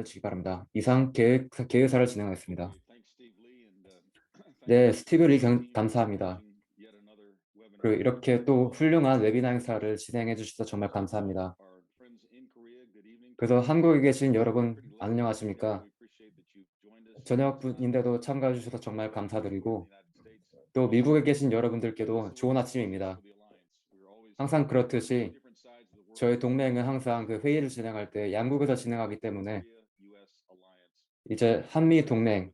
주시기 바랍니다. 이상 계획사를 진행하겠습니다. 네, 스티브 리 감사합니다. 그리고 이렇게 또 훌륭한 웨비나 행사를 진행해 주셔서 정말 감사합니다. 그래서 한국에 계신 여러분 안녕하십니까? 저녁인데도 참가해 주셔서 정말 감사드리고 또 미국에 계신 여러분들께도 좋은 아침입니다. 항상 그렇듯이 저희 동맹은 항상 그 회의를 진행할 때 양국에서 진행하기 때문에 이제 한미 동맹을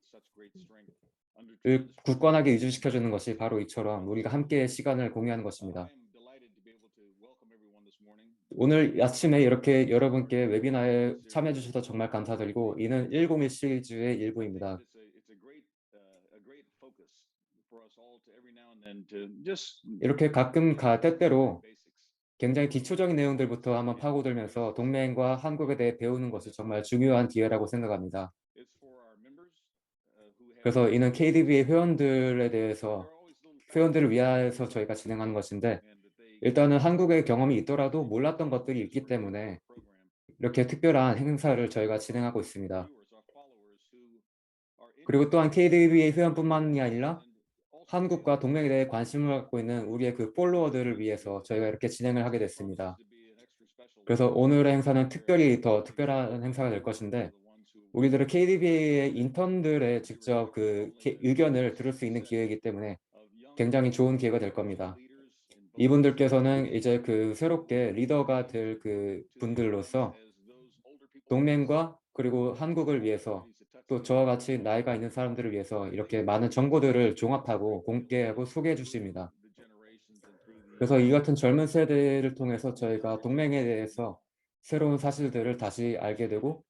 굳건하게 유지시켜주는 것이 바로 이처럼 우리가 함께 시간을 공유하는 것입니다. 오늘 아침에 이렇게 여러분께 웨비나에 참여해 주셔서 정말 감사드리고 이는 101 시리즈의 일부입니다. 이렇게 가끔 때때로 굉장히 기초적인 내용들부터 한번 파고들면서 동맹과 한국에 대해 배우는 것이 정말 중요한 기회라고 생각합니다. 그래서 이는 KDB의 회원들을 위해서 저희가 진행하는 것인데 일단은 한국의 경험이 있더라도 몰랐던 것들이 있기 때문에 이렇게 특별한 행사를 저희가 진행하고 있습니다. 그리고 또한 KDB의 회원뿐만이 아니라 한국과 동맹에 대해 관심을 갖고 있는 우리의 그 팔로워들을 위해서 저희가 이렇게 진행을 하게 됐습니다. 그래서 오늘의 행사는 특별히 더 특별한 행사가 될 것인데 우리들은 KDB의 인턴들의 직접 그 의견을 들을 수 있는 기회이기 때문에 굉장히 좋은 기회가 될 겁니다. 이분들께서는 이제 그 새롭게 리더가 될 그 분들로서 동맹과 그리고 한국을 위해서 또 저와 같이 나이가 있는 사람들을 위해서 이렇게 많은 정보들을 종합하고 공개하고 소개해 주십니다. 그래서 이 같은 젊은 세대를 통해서 저희가 동맹에 대해서 새로운 사실들을 다시 알게 되고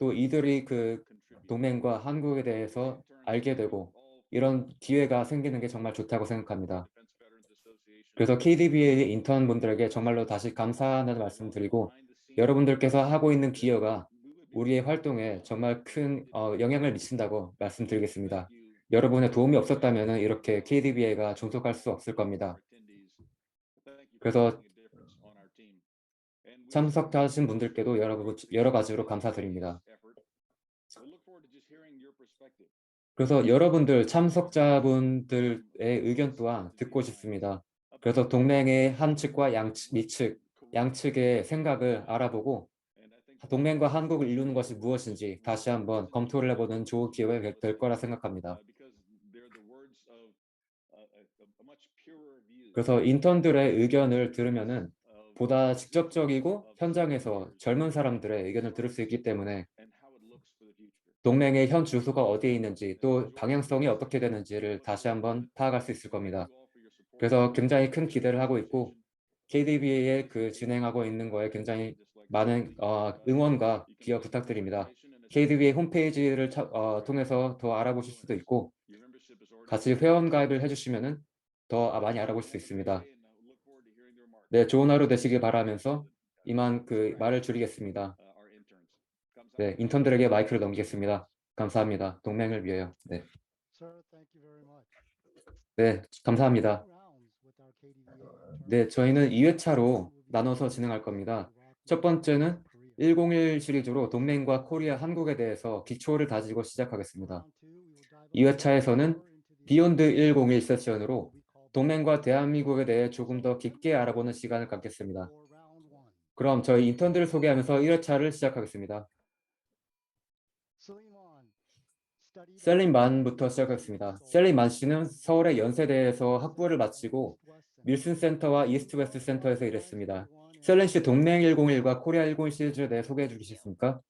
또 이들이 그 동맹과 한국에 대해서 알게 되고 이런 기회가 생기는 게 정말 좋다고 생각합니다. 그래서 KDB의 인턴분들에게 정말로 다시 감사하다는 말씀드리고 여러분들께서 하고 있는 기여가 우리의 활동에 정말 큰 영향을 미친다고 말씀드리겠습니다. 여러분의 도움이 없었다면 이렇게 KDBA가 존속할 수 없을 겁니다. 그래서 참석하신 분들께도 여러 가지로 감사드립니다. 그래서 여러분들 참석자분들의 의견 또한 듣고 싶습니다. 그래서 동맹의 한 측과 미측, 양측의 생각을 알아보고 동맹과 한국을 이루는 것이 무엇인지 다시 한번 검토를 해보는 좋은 기회가 될 거라 생각합니다. 그래서 인턴들의 의견을 들으면은 보다 직접적이고 현장에서 젊은 사람들의 의견을 들을 수 있기 때문에 동맹의 현 주소가 어디에 있는지 또 방향성이 어떻게 되는지를 다시 한번 파악할 수 있을 겁니다. 그래서 굉장히 큰 기대를 하고 있고 KDB의 그 진행하고 있는 거에 굉장히 많은 응원과 기여 부탁드립니다. KDB의 홈페이지를 통해서 더 알아보실 수도 있고 같이 회원 가입을 해주시면은 더 많이 알아볼 수 있습니다. 네, 좋은 하루 되시길 바라면서 이만 그 말을 줄이겠습니다. 네, 인턴들에게 마이크를 넘기겠습니다. 감사합니다. 동맹을 위하여. 네, 네, 감사합니다. 네, 저희는 2회차로 나눠서 진행할 겁니다. 첫 번째는 101 시리즈로 동맹과 코리아, 한국에 대해서 기초를 다지고 시작하겠습니다. 2회차에서는 비욘드 101 세션으로 동맹과 대한민국에 대해 조금 더 깊게 알아보는 시간을 갖겠습니다. 그럼 저희 인턴들을 소개하면서 1회차를 시작하겠습니다. 셀린 만부터 시작하겠습니다. 셀린 만 씨는 서울의 연세대에서 학부를 마치고 밀슨 센터와 이스트 웨스트 센터에서 일했습니다. 셀린 씨 동맹 101과 코리아 101 시리즈에 대해 소개해 주시겠습니까?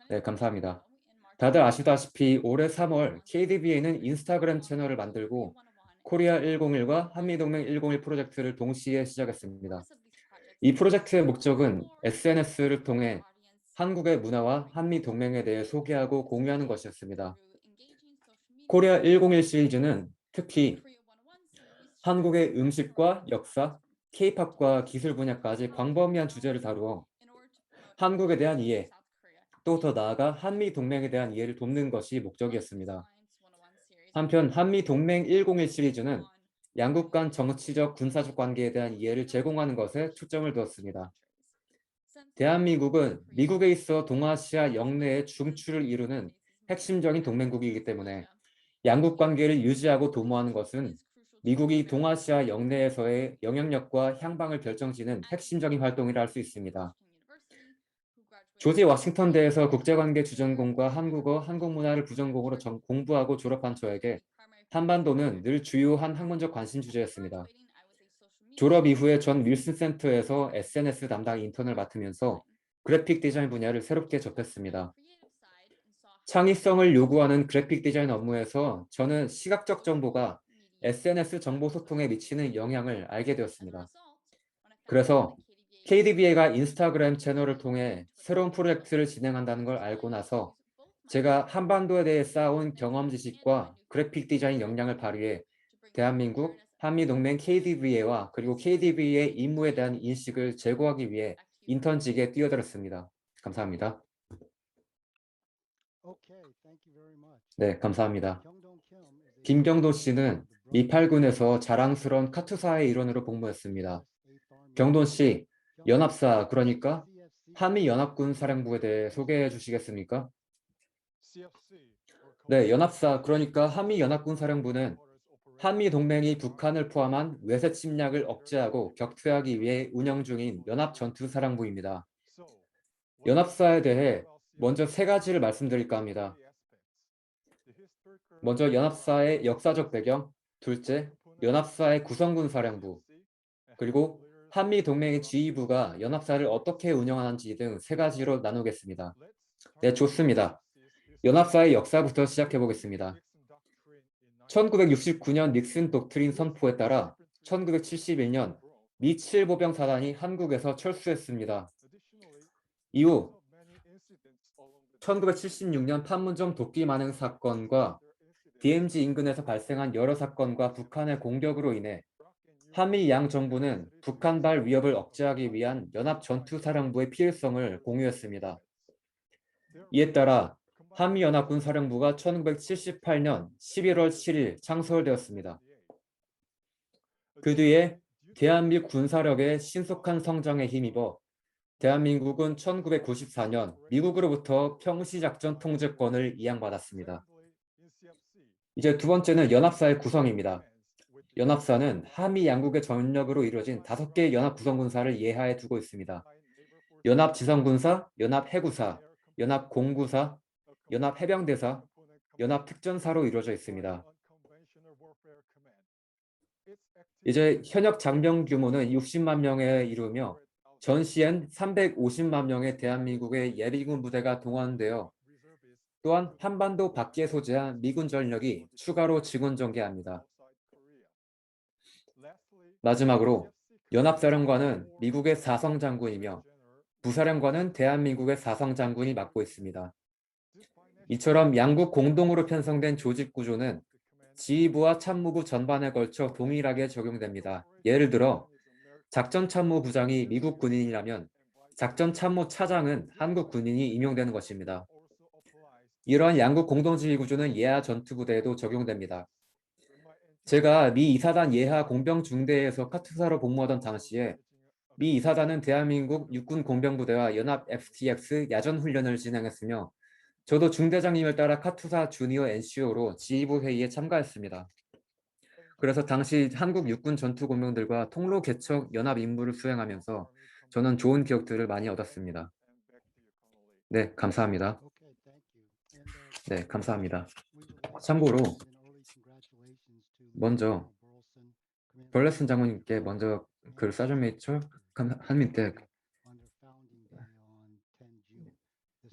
네, 감사합니다. 다들 아시다시피 올해 3월 KDBA는 인스타그램 채널을 만들고 코리아 101과 한미동맹 101 프로젝트를 동시에 시작했습니다. 이 프로젝트의 목적은 SNS를 통해 한국의 문화와 한미동맹에 대해 소개하고 공유하는 것이었습니다. 코리아 101 시리즈는 특히 한국의 음식과 역사, K-팝과 기술 분야까지 광범위한 주제를 다루어 한국에 대한 이해, 또 더 나아가 한미 동맹에 대한 이해를 돕는 것이 목적이었습니다. 한편 한미 동맹 101 시리즈는 양국 간 정치적, 군사적 관계에 대한 이해를 제공하는 것에 초점을 두었습니다. 대한민국은 미국에 있어 동아시아 영내의 중추를 이루는 핵심적인 동맹국이기 때문에 양국 관계를 유지하고 도모하는 것은 미국이 동아시아 영내에서의 영향력과 향방을 결정짓는 핵심적인 활동이라 할 수 있습니다. 조지 워싱턴대에서 국제관계 주전공과 한국어, 한국문화를 부전공으로 공부하고 졸업한 저에게 한반도는 늘 주요한 학문적 관심 주제였습니다. 졸업 이후에 전 윌슨 센터에서 SNS 담당 인턴을 맡으면서 그래픽 디자인 분야를 새롭게 접했습니다. 창의성을 요구하는 그래픽 디자인 업무에서 저는 시각적 정보가 SNS 정보 소통에 미치는 영향을 알게 되었습니다. 그래서 KDBA가 인스타그램 채널을 통해 새로운 프로젝트를 진행한다는 걸 알고 나서 제가 한반도에 대해 쌓아온 경험 지식과 그래픽 디자인 역량을 발휘해 대한민국, 한미동맹 KDBA와 그리고 KDBA의 임무에 대한 인식을 제고하기 위해 인턴직에 뛰어들었습니다. 감사합니다. 네, 감사합니다. 김경도 씨는 미8군에서 자랑스러운 카투사의 일원으로 복무했습니다. 경돈 씨, 연합사 그러니까 한미연합군 사령부에 대해 소개해 주시겠습니까? 네, 연합사 그러니까 한미연합군 사령부는 한미동맹이 북한을 포함한 외세 침략을 억제하고 격퇴하기 위해 운영 중인 연합전투사령부입니다. 연합사에 대해 먼저 세 가지를 말씀드릴까 합니다. 먼저 연합사의 역사적 배경, 둘째, 연합사의 구성군 사령부, 그리고 한미동맹의 지휘부가 연합사를 어떻게 운영하는지 등 세 가지로 나누겠습니다. 네, 좋습니다. 연합사의 역사부터 시작해 보겠습니다. 1969년 닉슨 독트린 선포에 따라 1971년 미 7보병 사단이 한국에서 철수했습니다. 이후 1976년 판문점 도끼 만행 사건과 DMZ 인근에서 발생한 여러 사건과 북한의 공격으로 인해 한미 양 정부는 북한발 위협을 억제하기 위한 연합전투사령부의 필요성을 공유했습니다. 이에 따라 한미연합군 사령부가 1978년 11월 7일 창설되었습니다. 그 뒤에 대한미 군사력의 신속한 성장에 힘입어 대한민국은 1994년 미국으로부터 평시작전 통제권을 이양받았습니다. 이제 두 번째는 연합사의 구성입니다. 연합사는 한미 양국의 전력으로 이루어진 5개의 연합 구성군사를 예하에 두고 있습니다. 연합지성군사, 연합해구사, 연합공구사, 연합해병대사, 연합특전사로 이루어져 있습니다. 이제 현역 장병 규모는 60만 명에 이르며 전시엔 350만 명의 대한민국의 예비군 부대가 동원되어 또한 한반도 밖에 소재한 미군 전력이 추가로 직원 전개합니다. 마지막으로 연합사령관은 미국의 사성장군이며 부사령관은 대한민국의 사성장군이 맡고 있습니다. 이처럼 양국 공동으로 편성된 조직 구조는 지휘부와 참모부 전반에 걸쳐 동일하게 적용됩니다. 예를 들어 작전참모부장이 미국 군인이라면 작전참모차장은 한국 군인이 임용되는 것입니다. 이러한 양국 공동지휘 구조는 예하 전투부대에도 적용됩니다. 제가 미 이사단 예하 공병중대에서 카투사로 복무하던 당시에 미 이사단은 대한민국 육군 공병부대와 연합 FTX 야전훈련을 진행했으며 저도 중대장님을 따라 카투사 주니어 NCO로 지휘부 회의에 참가했습니다. 그래서 당시 한국 육군 전투공병들과 통로 개척 연합 임무를 수행하면서 저는 좋은 기억들을 많이 얻었습니다. 네, 감사합니다. 네, 감사합니다. 참고로 먼저 벌레슨 장군님께 먼저 글 사전메이처 한민 때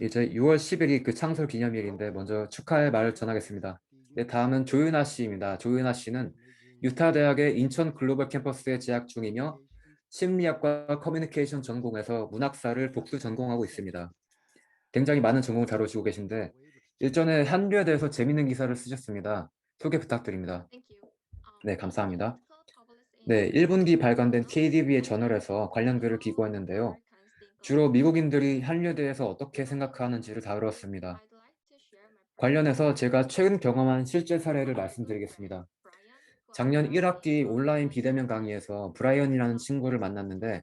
이제 6월 10일이 그 창설 기념일인데 먼저 축하의 말을 전하겠습니다. 네, 다음은 조윤아 씨입니다. 조윤아 씨는 유타 대학의 인천 글로벌 캠퍼스에 재학 중이며 심리학과 커뮤니케이션 전공에서 문학사를 복수 전공하고 있습니다. 굉장히 많은 전공을 다루시고 계신데 일전에 한류에 대해서 재밌는 기사를 쓰셨습니다. 소개 부탁드립니다. 네, 감사합니다. 네, 1분기 발간된 KDB의 저널에서 관련 글을 기고했는데요. 주로 미국인들이 한류에 대해서 어떻게 생각하는지를 다루었습니다. 관련해서 제가 최근 경험한 실제 사례를 말씀드리겠습니다. 작년 1학기 온라인 비대면 강의에서 브라이언이라는 친구를 만났는데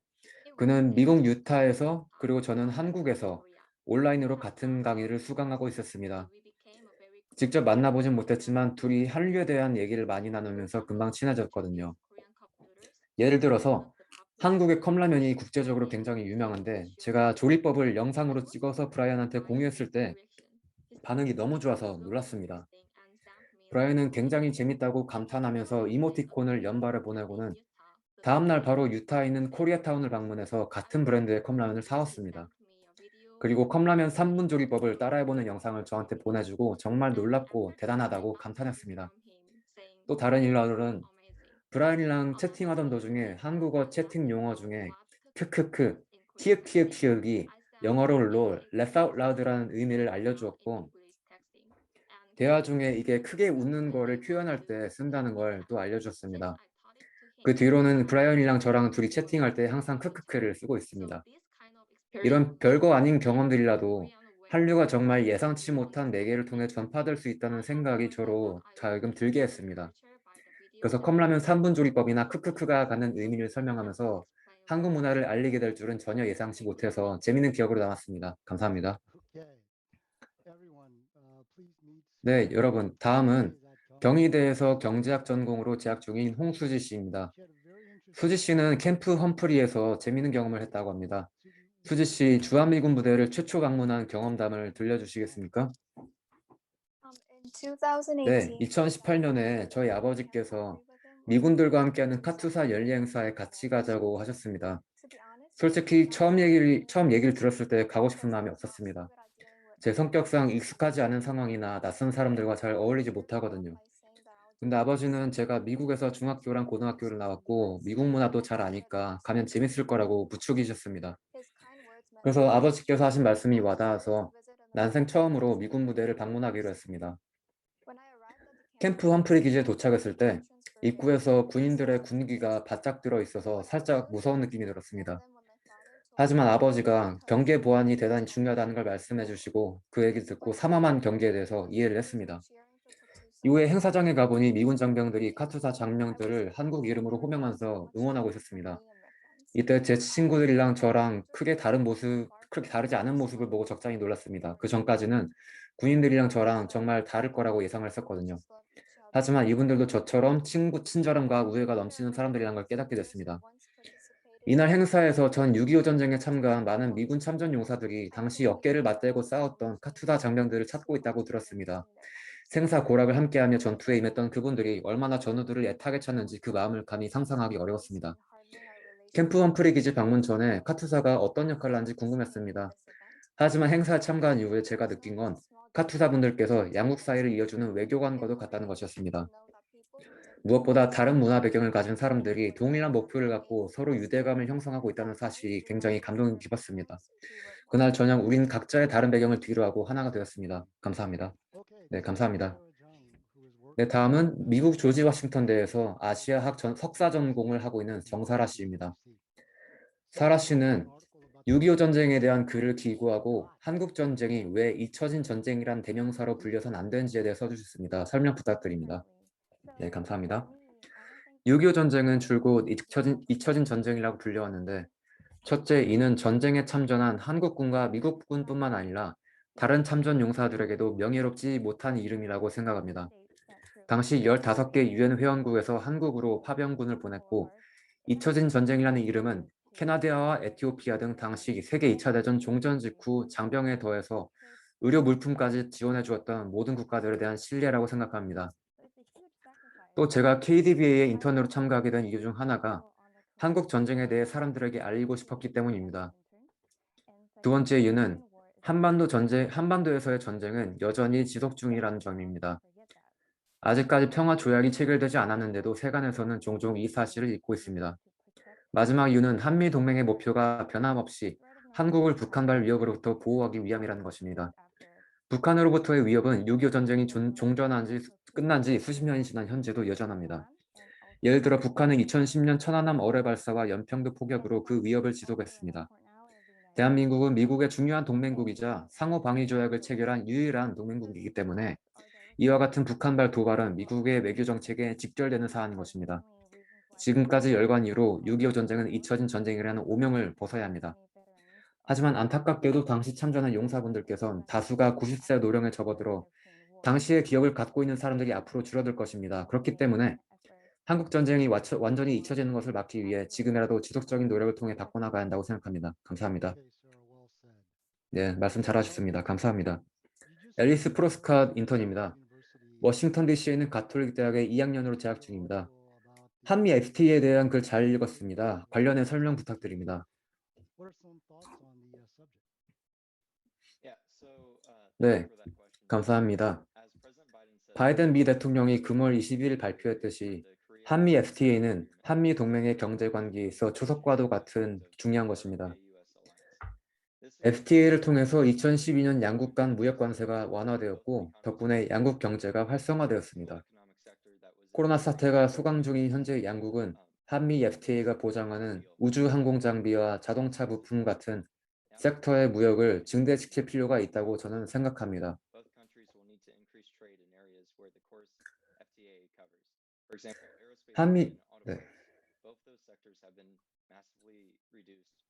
그는 미국 유타에서 그리고 저는 한국에서 온라인으로 같은 강의를 수강하고 있었습니다. 직접 만나보진 못했지만 둘이 한류에 대한 얘기를 많이 나누면서 금방 친해졌거든요. 예를 들어서 한국의 컵라면이 국제적으로 굉장히 유명한데 제가 조리법을 영상으로 찍어서 브라이언한테 공유했을 때 반응이 너무 좋아서 놀랐습니다. 브라이언은 굉장히 재밌다고 감탄하면서 이모티콘을 연발을 보내고는 다음날 바로 유타에 있는 코리아타운을 방문해서 같은 브랜드의 컵라면을 사왔습니다. 그리고 컵라면 3분 조리법을 따라해보는 영상을 저한테 보내주고 정말 놀랍고 대단하다고 감탄했습니다. 또 다른 일러는 브라이언이랑 채팅하던 도중에 한국어 채팅 용어 중에 크크크, 키읔키읔키읔이 영어로 롤, laugh out loud라는 의미를 알려주었고 대화 중에 이게 크게 웃는 거를 표현할 때 쓴다는 걸 또 알려주었습니다. 그 뒤로는 브라이언이랑 저랑 둘이 채팅할 때 항상 크크크를 쓰고 있습니다. 이런 별거 아닌 경험들이라도 한류가 정말 예상치 못한 매개를 통해 전파될 수 있다는 생각이 저로 자금 들게 했습니다. 그래서 컵라면 3분 조리법이나 크크크가 갖는 의미를 설명하면서 한국 문화를 알리게 될 줄은 전혀 예상치 못해서 재밌는 기억으로 남았습니다. 감사합니다. 네, 여러분, 다음은 경희대에서 경제학 전공으로 재학 중인 홍수지 씨입니다. 수지 씨는 캠프 험프리에서 재밌는 경험을 했다고 합니다. 수지 씨, 주한미군 부대를 최초 방문한 경험담을 들려주시겠습니까? 네, 2018년에 저희 아버지께서 미군들과 함께하는 카투사 연례 행사에 같이 가자고 하셨습니다. 솔직히 처음 얘기를 들었을 때 가고 싶은 마음이 없었습니다. 제 성격상 익숙하지 않은 상황이나 낯선 사람들과 잘 어울리지 못하거든요. 근데 아버지는 제가 미국에서 중학교랑 고등학교를 나왔고 미국 문화도 잘 아니까 가면 재밌을 거라고 부추기셨습니다. 그래서 아버지께서 하신 말씀이 와닿아서 난생 처음으로 미군 무대를 방문하기로 했습니다. 캠프 험프리 기지에 도착했을 때 입구에서 군인들의 군기가 바짝 들어 있어서 살짝 무서운 느낌이 들었습니다. 하지만 아버지가 경계 보안이 대단히 중요하다는 걸 말씀해 주시고 그 얘기 듣고 삼엄한 경계에 대해서 이해를 했습니다. 이후에 행사장에 가보니 미군 장병들이 카투사 장병들을 한국 이름으로 호명하면서 응원하고 있었습니다. 이때 제 친구들이랑 저랑 크게 다르지 않은 모습을 보고 적잖이 놀랐습니다. 그 전까지는 군인들이랑 저랑 정말 다를 거라고 예상을 했었거든요. 하지만 이분들도 저처럼 친절함과 우애가 넘치는 사람들이라는 걸 깨닫게 됐습니다. 이날 행사에서 전 6.25 전쟁에 참가한 많은 미군 참전 용사들이 당시 어깨를 맞대고 싸웠던 카투사 장병들을 찾고 있다고 들었습니다. 생사 고락을 함께하며 전투에 임했던 그분들이 얼마나 전우들을 애타게 찾는지 그 마음을 감히 상상하기 어려웠습니다. 캠프 험프리 기지 방문 전에 카투사가 어떤 역할을 하는지 궁금했습니다. 하지만 행사에 참가한 이후에 제가 느낀 건 카투사분들께서 양국 사이를 이어주는 외교관과도 같다는 것이었습니다. 무엇보다 다른 문화 배경을 가진 사람들이 동일한 목표를 갖고 서로 유대감을 형성하고 있다는 사실이 굉장히 감동 깊었습니다. 그날 저녁 우린 각자의 다른 배경을 뒤로하고 하나가 되었습니다. 감사합니다. 네, 감사합니다. 네, 다음은 미국 조지 워싱턴대에서 아시아학 석사 전공을 하고 있는 정사라 씨입니다. 사라 씨는 6.25 전쟁에 대한 글을 기고하고 한국 전쟁이 왜 잊혀진 전쟁이란 대명사로 불려선 안 되는지에 대해 써주셨습니다. 설명 부탁드립니다. 네, 감사합니다. 6.25 전쟁은 줄곧 잊혀진 전쟁이라고 불려왔는데 첫째, 이는 전쟁에 참전한 한국군과 미국군뿐만 아니라 다른 참전 용사들에게도 명예롭지 못한 이름이라고 생각합니다. 당시 15개 유엔 회원국에서 한국으로 파병군을 보냈고 잊혀진 전쟁이라는 이름은 캐나다와 에티오피아 등 당시 세계 2차 대전 종전 직후 장병에 더해서 의료 물품까지 지원해 주었던 모든 국가들에 대한 신뢰라고 생각합니다. 또 제가 KDBA에 인턴으로 참가하게 된 이유 중 하나가 한국 전쟁에 대해 사람들에게 알리고 싶었기 때문입니다. 두 번째 이유는 한반도에서의 전쟁은 여전히 지속 중이라는 점입니다. 아직까지 평화 조약이 체결되지 않았는데도 세간에서는 종종 이 사실을 잊고 있습니다. 마지막 이유는 한미 동맹의 목표가 변함없이 한국을 북한발 위협으로부터 보호하기 위함이라는 것입니다. 북한으로부터의 위협은 6.25 전쟁이 끝난 지 수십 년이 지난 현재도 여전합니다. 예를 들어 북한은 2010년 천안함 어뢰 발사와 연평도 포격으로 그 위협을 지속했습니다. 대한민국은 미국의 중요한 동맹국이자 상호 방위 조약을 체결한 유일한 동맹국이기 때문에 이와 같은 북한발 도발은 미국의 외교 정책에 직결되는 사안인 것입니다. 지금까지 열관 이후로 6.25 전쟁은 잊혀진 전쟁이라는 오명을 벗어야 합니다. 하지만 안타깝게도 당시 참전한 용사분들께선 다수가 90세 노령에 접어들어 당시의 기억을 갖고 있는 사람들이 앞으로 줄어들 것입니다. 그렇기 때문에 한국 전쟁이 완전히 잊혀지는 것을 막기 위해 지금이라도 지속적인 노력을 통해 바꿔나가야 한다고 생각합니다. 감사합니다. 네, 말씀 잘하셨습니다. 감사합니다. 앨리스 프로스캇 인턴입니다. 워싱턴 DC에 있는 가톨릭 대학의 2학년으로 재학 중입니다. 한미 FTA에 대한 글 잘 읽었습니다. 관련해 설명 부탁드립니다. 네, 감사합니다. 바이든 미 대통령이 금월 21일 발표했듯이 한미 FTA는 한미 동맹의 경제 관계에 있어 초석과도 같은 중요한 것입니다. FTA를 통해서 2012년 양국 간 무역 관세가 완화되었고 덕분에 양국 경제가 활성화되었습니다. 코로나 사태가 소강 중인 현재 양국은 한미 FTA가 보장하는 우주 항공 장비와 자동차 부품 같은 섹터의 무역을 증대시킬 필요가 있다고 저는 생각합니다. 한미 네.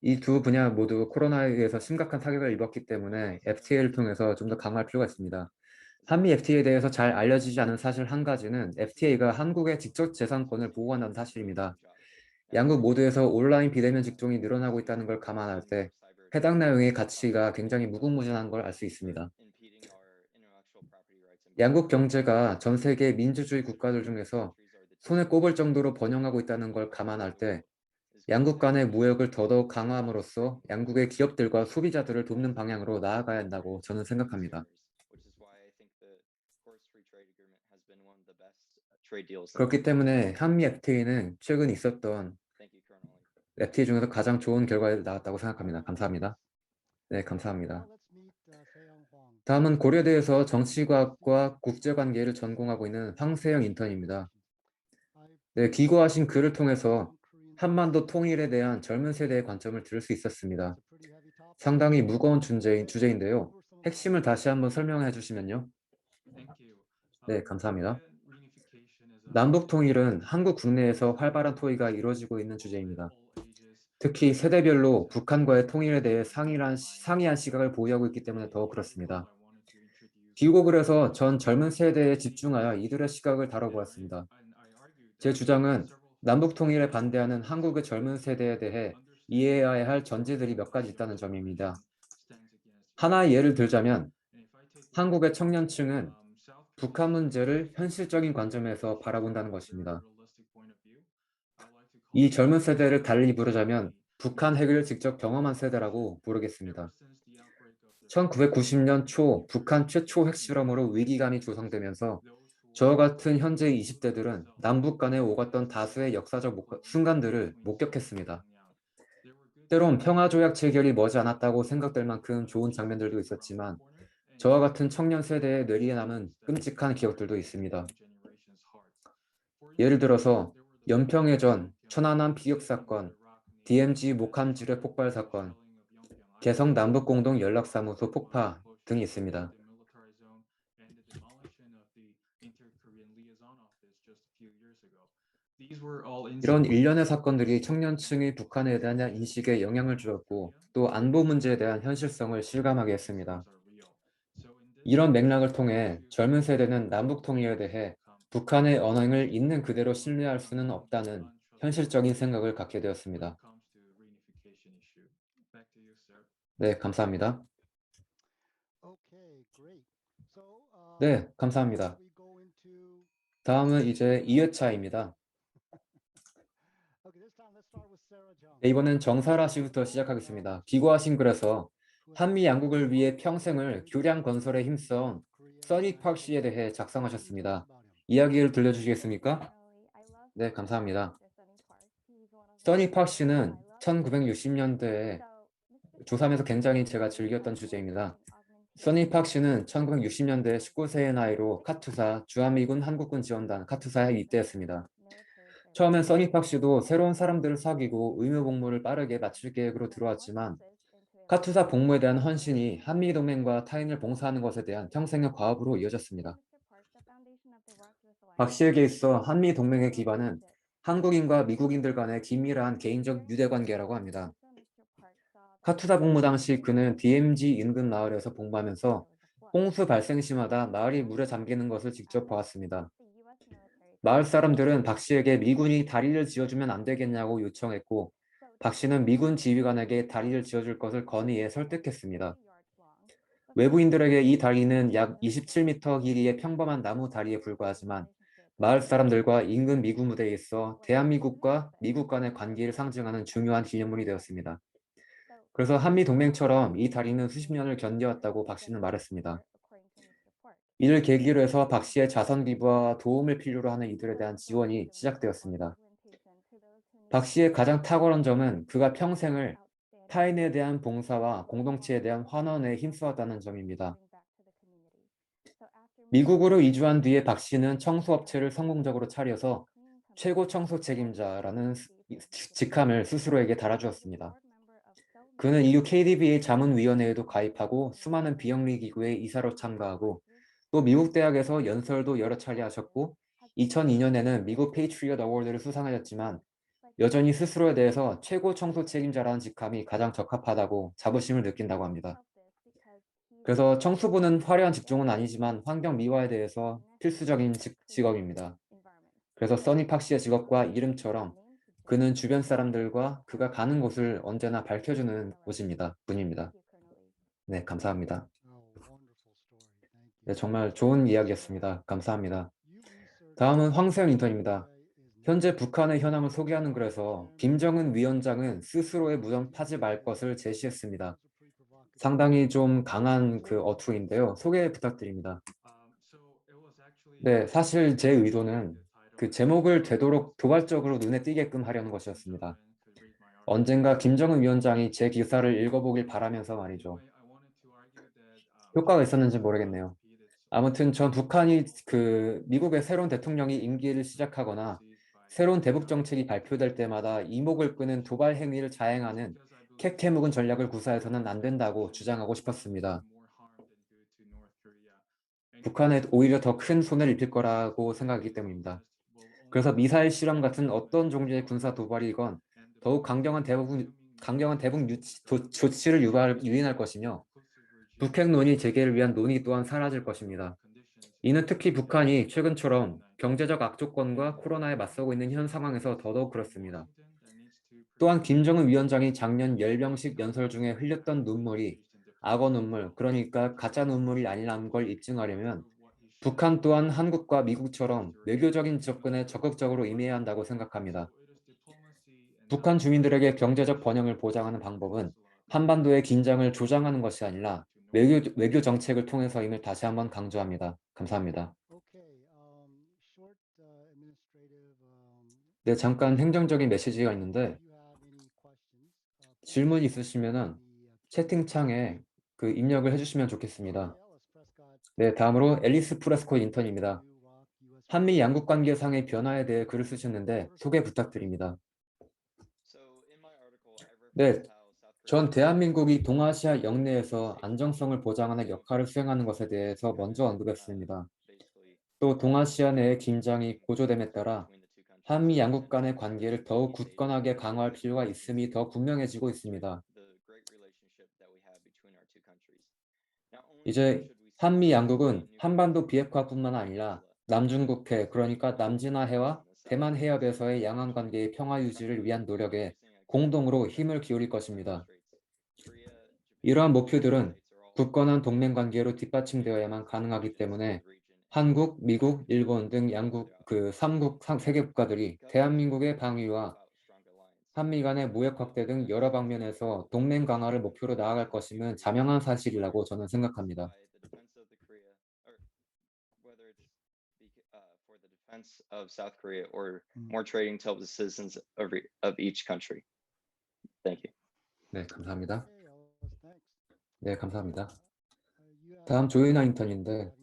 이 두 분야 모두 코로나에 의해서 심각한 타격을 입었기 때문에 FTA를 통해서 좀 더 강화할 필요가 있습니다. 한미 FTA에 대해서 잘 알려지지 않은 사실 한 가지는 FTA가 한국의 직접 재산권을 보호한다는 사실입니다. 양국 모두에서 온라인 비대면 직종이 늘어나고 있다는 걸 감안할 때 해당 내용의 가치가 굉장히 무궁무진한 걸 알 수 있습니다. 양국 경제가 전 세계 민주주의 국가들 중에서 손에 꼽을 정도로 번영하고 있다는 걸 감안할 때 양국 간의 무역을 더더욱 강화함으로써 양국의 기업들과 소비자들을 돕는 방향으로 나아가야 한다고 저는 생각합니다. 그렇기 때문에 한미 FTA는 최근 있었던 FTA 중에서 가장 좋은 결과가 나왔다고 생각합니다. 감사합니다. 네, 감사합니다. 다음은 고려대에서 정치과학과 국제관계를 전공하고 있는 황세영 인턴입니다. 네, 기고하신 글을 통해서 한반도 통일에 대한 젊은 세대의 관점을 들을 수 있었습니다. 상당히 무거운 주제인데요. 핵심을 다시 한번 설명해 주시면요. 네, 감사합니다. 남북 통일은 한국 국내에서 활발한 토의가 이루어지고 있는 주제입니다. 특히 세대별로 북한과의 통일에 대해 상이한 시각을 보유하고 있기 때문에 더 그렇습니다. 기고글에서 전 젊은 세대에 집중하여 이들의 시각을 다뤄보았습니다. 제 주장은 남북 통일에 반대하는 한국의 젊은 세대에 대해 이해해야 할 전제들이 몇 가지 있다는 점입니다. 하나의 예를 들자면 한국의 청년층은 북한 문제를 현실적인 관점에서 바라본다는 것입니다. 이 젊은 세대를 달리 부르자면 북한 핵을 직접 경험한 세대라고 부르겠습니다. 1990년 초 북한 최초 핵실험으로 위기감이 조성되면서 저와 같은 현재 20대들은 남북 간에 오갔던 다수의 역사적 순간들을 목격했습니다. 때론 평화조약 체결이 머지않았다고 생각될 만큼 좋은 장면들도 있었지만 저와 같은 청년 세대의 뇌리에 남은 끔찍한 기억들도 있습니다. 예를 들어서 연평해전, 천안함 피격 사건, DMZ 목함 지뢰 폭발 사건, 개성 남북공동 연락사무소 폭파 등이 있습니다. 이런 일련의 사건들이 청년층의 북한에 대한 인식에 영향을 주었고 또 안보 문제에 대한 현실성을 실감하게 했습니다. 이런 맥락을 통해 젊은 세대는 남북 통일에 대해 북한의 언행을 있는 그대로 신뢰할 수는 없다는 현실적인 생각을 갖게 되었습니다. 네, 감사합니다. 네, 감사합니다. 다음은 이제 2회차입니다. 네, 이번엔 정사라 씨부터 시작하겠습니다. 기고하신 글에서 한미 양국을 위해 평생을 교량 건설에 힘써온 써니 팍 씨에 대해 작성하셨습니다. 이야기를 들려주시겠습니까? 네, 감사합니다. 써니 팍 씨는 1960년대에 조3에서 굉장히 제가 즐겼던 주제입니다. 써니 팍 씨는 1960년대 19세의 나이로 카투사 주한미군 한국군 지원단 카투사에 입대했습니다. 처음엔 써니 팍 씨도 새로운 사람들을 사귀고 의무 복무를 빠르게 마칠 계획으로 들어왔지만 카투사 복무에 대한 헌신이 한미동맹과 타인을 봉사하는 것에 대한 평생의 과업으로 이어졌습니다. 박 씨에게 있어 한미동맹의 기반은 한국인과 미국인들 간의 긴밀한 개인적 유대관계라고 합니다. 카투사 복무 당시 그는 DMZ 인근 마을에서 복무하면서 홍수 발생 시마다 마을이 물에 잠기는 것을 직접 보았습니다. 마을 사람들은 박 씨에게 미군이 다리를 지어주면 안 되겠냐고 요청했고 박 씨는 미군 지휘관에게 다리를 지어줄 것을 건의해 설득했습니다. 외부인들에게 이 다리는 약 27m 길이의 평범한 나무 다리에 불과하지만 마을 사람들과 인근 미군 무대에 있어 대한민국과 미국 간의 관계를 상징하는 중요한 기념물이 되었습니다. 그래서 한미동맹처럼 이 다리는 수십 년을 견뎌왔다고 박 씨는 말했습니다. 이를 계기로 해서 박 씨의 자선 기부와 도움을 필요로 하는 이들에 대한 지원이 시작되었습니다. 박 씨의 가장 탁월한 점은 그가 평생을 타인에 대한 봉사와 공동체에 대한 환원에 힘쓰었다는 점입니다. 미국으로 이주한 뒤에 박 씨는 청소업체를 성공적으로 차려서 최고 청소 책임자라는 직함을 스스로에게 달아주었습니다. 그는 이후 KDB의 자문위원회에도 가입하고 수많은 비영리 기구에 이사로 참가하고 또 미국 대학에서 연설도 여러 차례 하셨고 2002년에는 미국 페이트리엇 어워드를 수상하였지만 여전히 스스로에 대해서 최고 청소 책임자라는 직함이 가장 적합하다고 자부심을 느낀다고 합니다. 그래서 청소부는 화려한 직종은 아니지만 환경 미화에 대해서 필수적인 직업입니다. 그래서 써니 팍 씨의 직업과 이름처럼 그는 주변 사람들과 그가 가는 곳을 언제나 밝혀주는 분입니다. 네, 감사합니다. 네, 정말 좋은 이야기였습니다. 감사합니다. 다음은 황세현 인턴입니다. 현재 북한의 현황을 소개하는 글에서 김정은 위원장은 스스로의 무덤 파지 말 것을 제시했습니다. 상당히 좀 강한 그 어투인데요. 소개 부탁드립니다. 네, 사실 제 의도는 그 제목을 되도록 도발적으로 눈에 띄게끔 하려는 것이었습니다. 언젠가 김정은 위원장이 제 기사를 읽어보길 바라면서 말이죠. 효과가 있었는지 모르겠네요. 아무튼 전 북한이 그 미국의 새로운 대통령이 임기를 시작하거나 새로운 대북 정책이 발표될 때마다 이목을 끄는 도발 행위를 자행하는 캐캐 묵은 전략을 구사해서는 안 된다고 주장하고 싶었습니다. 북한에 오히려 더 큰 손해를 입힐 거라고 생각하기 때문입니다. 그래서 미사일 실험 같은 어떤 종류의 군사 도발이건 더욱 강경한 대북 조치를 유인할 것이며 북핵 논의 재개를 위한 논의 또한 사라질 것입니다. 이는 특히 북한이 최근처럼 경제적 악조건과 코로나에 맞서고 있는 현 상황에서 더더욱 그렇습니다. 또한 김정은 위원장이 작년 열병식 연설 중에 흘렸던 눈물이 악어 눈물, 그러니까 가짜 눈물이 아니라는 걸 입증하려면 북한 또한 한국과 미국처럼 외교적인 접근에 적극적으로 임해야 한다고 생각합니다. 북한 주민들에게 경제적 번영을 보장하는 방법은 한반도의 긴장을 조장하는 것이 아니라 외교 정책을 통해서임을 다시 한번 강조합니다. 감사합니다. 네, 잠깐 행정적인 메시지가 있는데 질문 있으시면은 채팅창에 그 입력을 해주시면 좋겠습니다. 네, 다음으로 앨리스 프레스코 인턴입니다. 한미 양국 관계상의 변화에 대해 글을 쓰셨는데 소개 부탁드립니다. 네, 전 대한민국이 동아시아 영내에서 안정성을 보장하는 역할을 수행하는 것에 대해서 먼저 언급했습니다. 또 동아시아 내의 긴장이 고조됨에 따라 한미 양국 간의 관계를 더욱 굳건하게 강화할 필요가 있음이 더 분명해지고 있습니다. 이제 한미 양국은 한반도 비핵화뿐만 아니라 남중국해, 그러니까 남진해와 대만 해협에서의 양안 관계의 평화 유지를 위한 노력에 공동으로 힘을 기울일 것입니다. 이러한 목표들은 굳건한 동맹 관계로 뒷받침되어야만 가능하기 때문에 한국, 미국, 일본 등 양국 그 3국 세계 국가들이 대한민국의 방위와 한미 간의 무역 확대 등 여러 방면에서 동맹 강화를 목표로 나아갈 것임은 자명한 사실이라고 저는 생각합니다. Of South Korea or more trading to help the citizens of each country. Thank you. 네, 감사합니다. 네, 감사합니다. 다음 조이나 인턴인데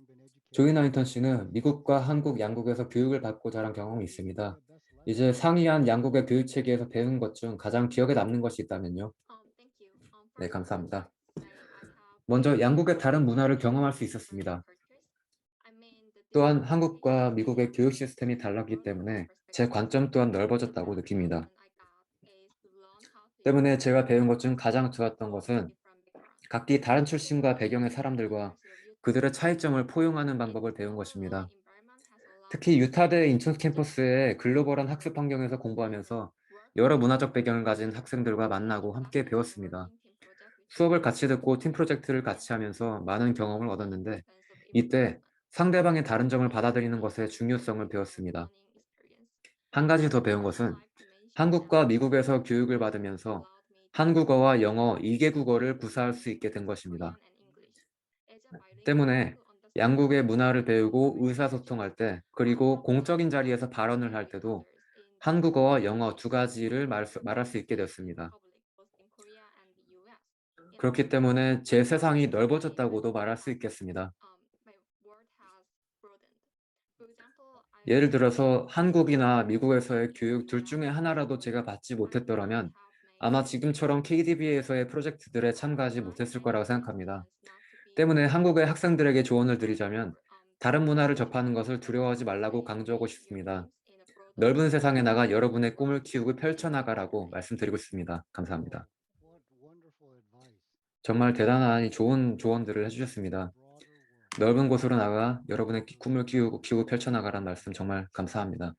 조이나 인턴 씨는 미국과 한국 양국에서 교육을 받고 자란 경험이 있습니다. 이제 상이한 양국의 교육 체계에서 배운 것 중 가장 기억에 남는 것이 있다면요? 네, 감사합니다. 먼저 양국의 다른 문화를 경험할 수 있었습니다. 또한 한국과 미국의 교육 시스템이 달랐기 때문에 제 관점 또한 넓어졌다고 느낍니다. 때문에 제가 배운 것 중 가장 좋았던 것은 각기 다른 출신과 배경의 사람들과 그들의 차이점을 포용하는 방법을 배운 것입니다. 특히 유타대 인천 캠퍼스의 글로벌한 학습 환경에서 공부하면서 여러 문화적 배경을 가진 학생들과 만나고 함께 배웠습니다. 수업을 같이 듣고 팀 프로젝트를 같이 하면서 많은 경험을 얻었는데 이때 상대방의 다른 점을 받아들이는 것의 중요성을 배웠습니다. 한 가지 더 배운 것은 한국과 미국에서 교육을 받으면서 한국어와 영어 2개국어를 구사할 수 있게 된 것입니다. 때문에 양국의 문화를 배우고 의사소통할 때 그리고 공적인 자리에서 발언을 할 때도 한국어와 영어 두 가지를 말할 수 있게 되었습니다. 그렇기 때문에 제 세상이 넓어졌다고도 말할 수 있겠습니다. 예를 들어서 한국이나 미국에서의 교육 둘 중에 하나라도 제가 받지 못했더라면 아마 지금처럼 KDB에서의 프로젝트들에 참가하지 못했을 거라고 생각합니다. 때문에 한국의 학생들에게 조언을 드리자면 다른 문화를 접하는 것을 두려워하지 말라고 강조하고 싶습니다. 넓은 세상에 나가 여러분의 꿈을 키우고 펼쳐나가라고 말씀드리고 싶습니다. 감사합니다. 정말 대단한 좋은 조언들을 해주셨습니다. 넓은 곳으로 나가 여러분의 꿈을 키우고 펼쳐나가라는 말씀 정말 감사합니다.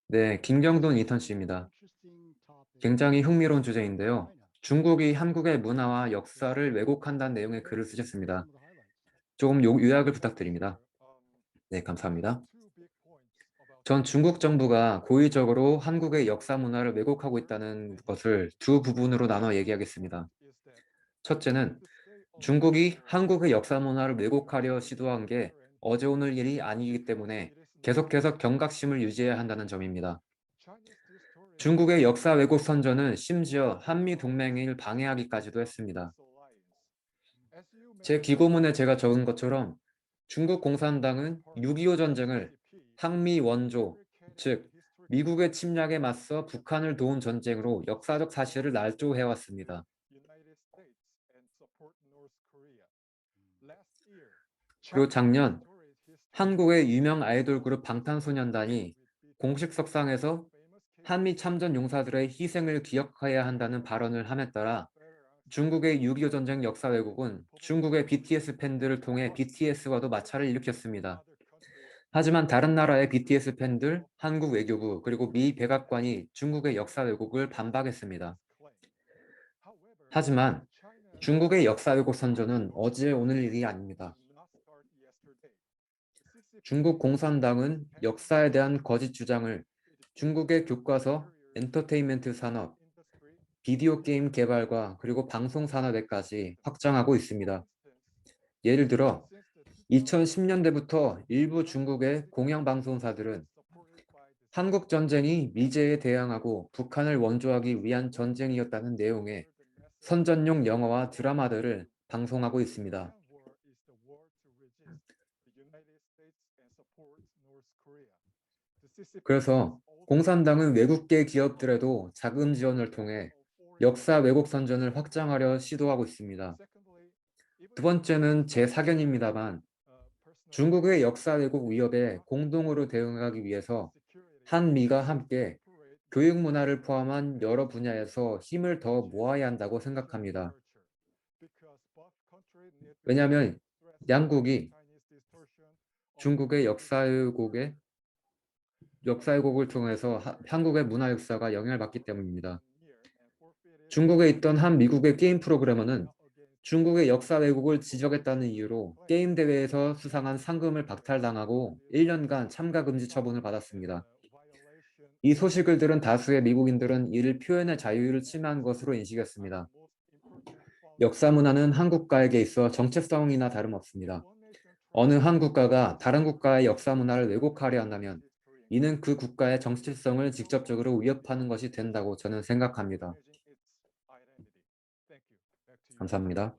네, 김경돈 인턴씨입니다. 굉장히 흥미로운 주제인데요. 중국이 한국의 문화와 역사를 왜곡한다는 내용의 글을 쓰셨습니다. 조금 요약을 부탁드립니다. 네, 감사합니다. 전 중국 정부가 고의적으로 한국의 역사 문화를 왜곡하고 있다는 것을 두 부분으로 나눠 얘기하겠습니다. 첫째는 중국이 한국의 역사 문화를 왜곡하려 시도한 게 어제 오늘 일이 아니기 때문에 계속해서 경각심을 유지해야 한다는 점입니다. 중국의 역사 왜곡 선전은 심지어 한미 동맹을 방해하기까지도 했습니다. 제 기고문에 제가 적은 것처럼 중국 공산당은 6.25 전쟁을 항미 원조, 즉 미국의 침략에 맞서 북한을 도운 전쟁으로 역사적 사실을 날조해왔습니다. 그리고 작년 한국의 유명 아이돌 그룹 방탄소년단이 공식 석상에서 한미 참전 용사들의 희생을 기억해야 한다는 발언을 함에 따라 중국의 6.25 전쟁 역사 왜곡은 중국의 BTS 팬들을 통해 BTS와도 마찰을 일으켰습니다. 하지만 다른 나라의 BTS 팬들, 한국 외교부, 그리고 미 백악관이 중국의 역사 왜곡을 반박했습니다. 하지만 중국의 역사 왜곡 선전은 어제 오늘 일이 아닙니다. 중국 공산당은 역사에 대한 거짓 주장을 중국의 교과서, 엔터테인먼트 산업, 비디오 게임 개발과 그리고 방송 산업에까지 확장하고 있습니다. 예를 들어 2010년대부터 일부 중국의 공영방송사들은 한국 전쟁이 미제에 대항하고 북한을 원조하기 위한 전쟁이었다는 내용의 선전용 영화와 드라마들을 방송하고 있습니다. 그래서 공산당은 외국계 기업들에도 자금 지원을 통해 역사 왜곡 선전을 확장하려 시도하고 있습니다. 두 번째는 제 사견입니다만 중국의 역사 왜곡 위협에 공동으로 대응하기 위해서 한미가 함께 교육 문화를 포함한 여러 분야에서 힘을 더 모아야 한다고 생각합니다. 왜냐하면 양국이 중국의 역사 왜곡을 통해서 한국의 문화 역사가 영향을 받기 때문입니다. 중국에 있던 한 미국의 게임 프로그래머는 중국의 역사 왜곡을 지적했다는 이유로 게임 대회에서 수상한 상금을 박탈당하고 1년간 참가 금지 처분을 받았습니다. 이 소식을 들은 다수의 미국인들은 이를 표현의 자유를 침해한 것으로 인식했습니다. 역사 문화는 한 국가에게 있어 정체성이나 다름없습니다. 어느 한 국가가 다른 국가의 역사 문화를 왜곡하려 한다면 이는 그 국가의 정체성을 직접적으로 위협하는 것이 된다고 저는 생각합니다. 감사합니다.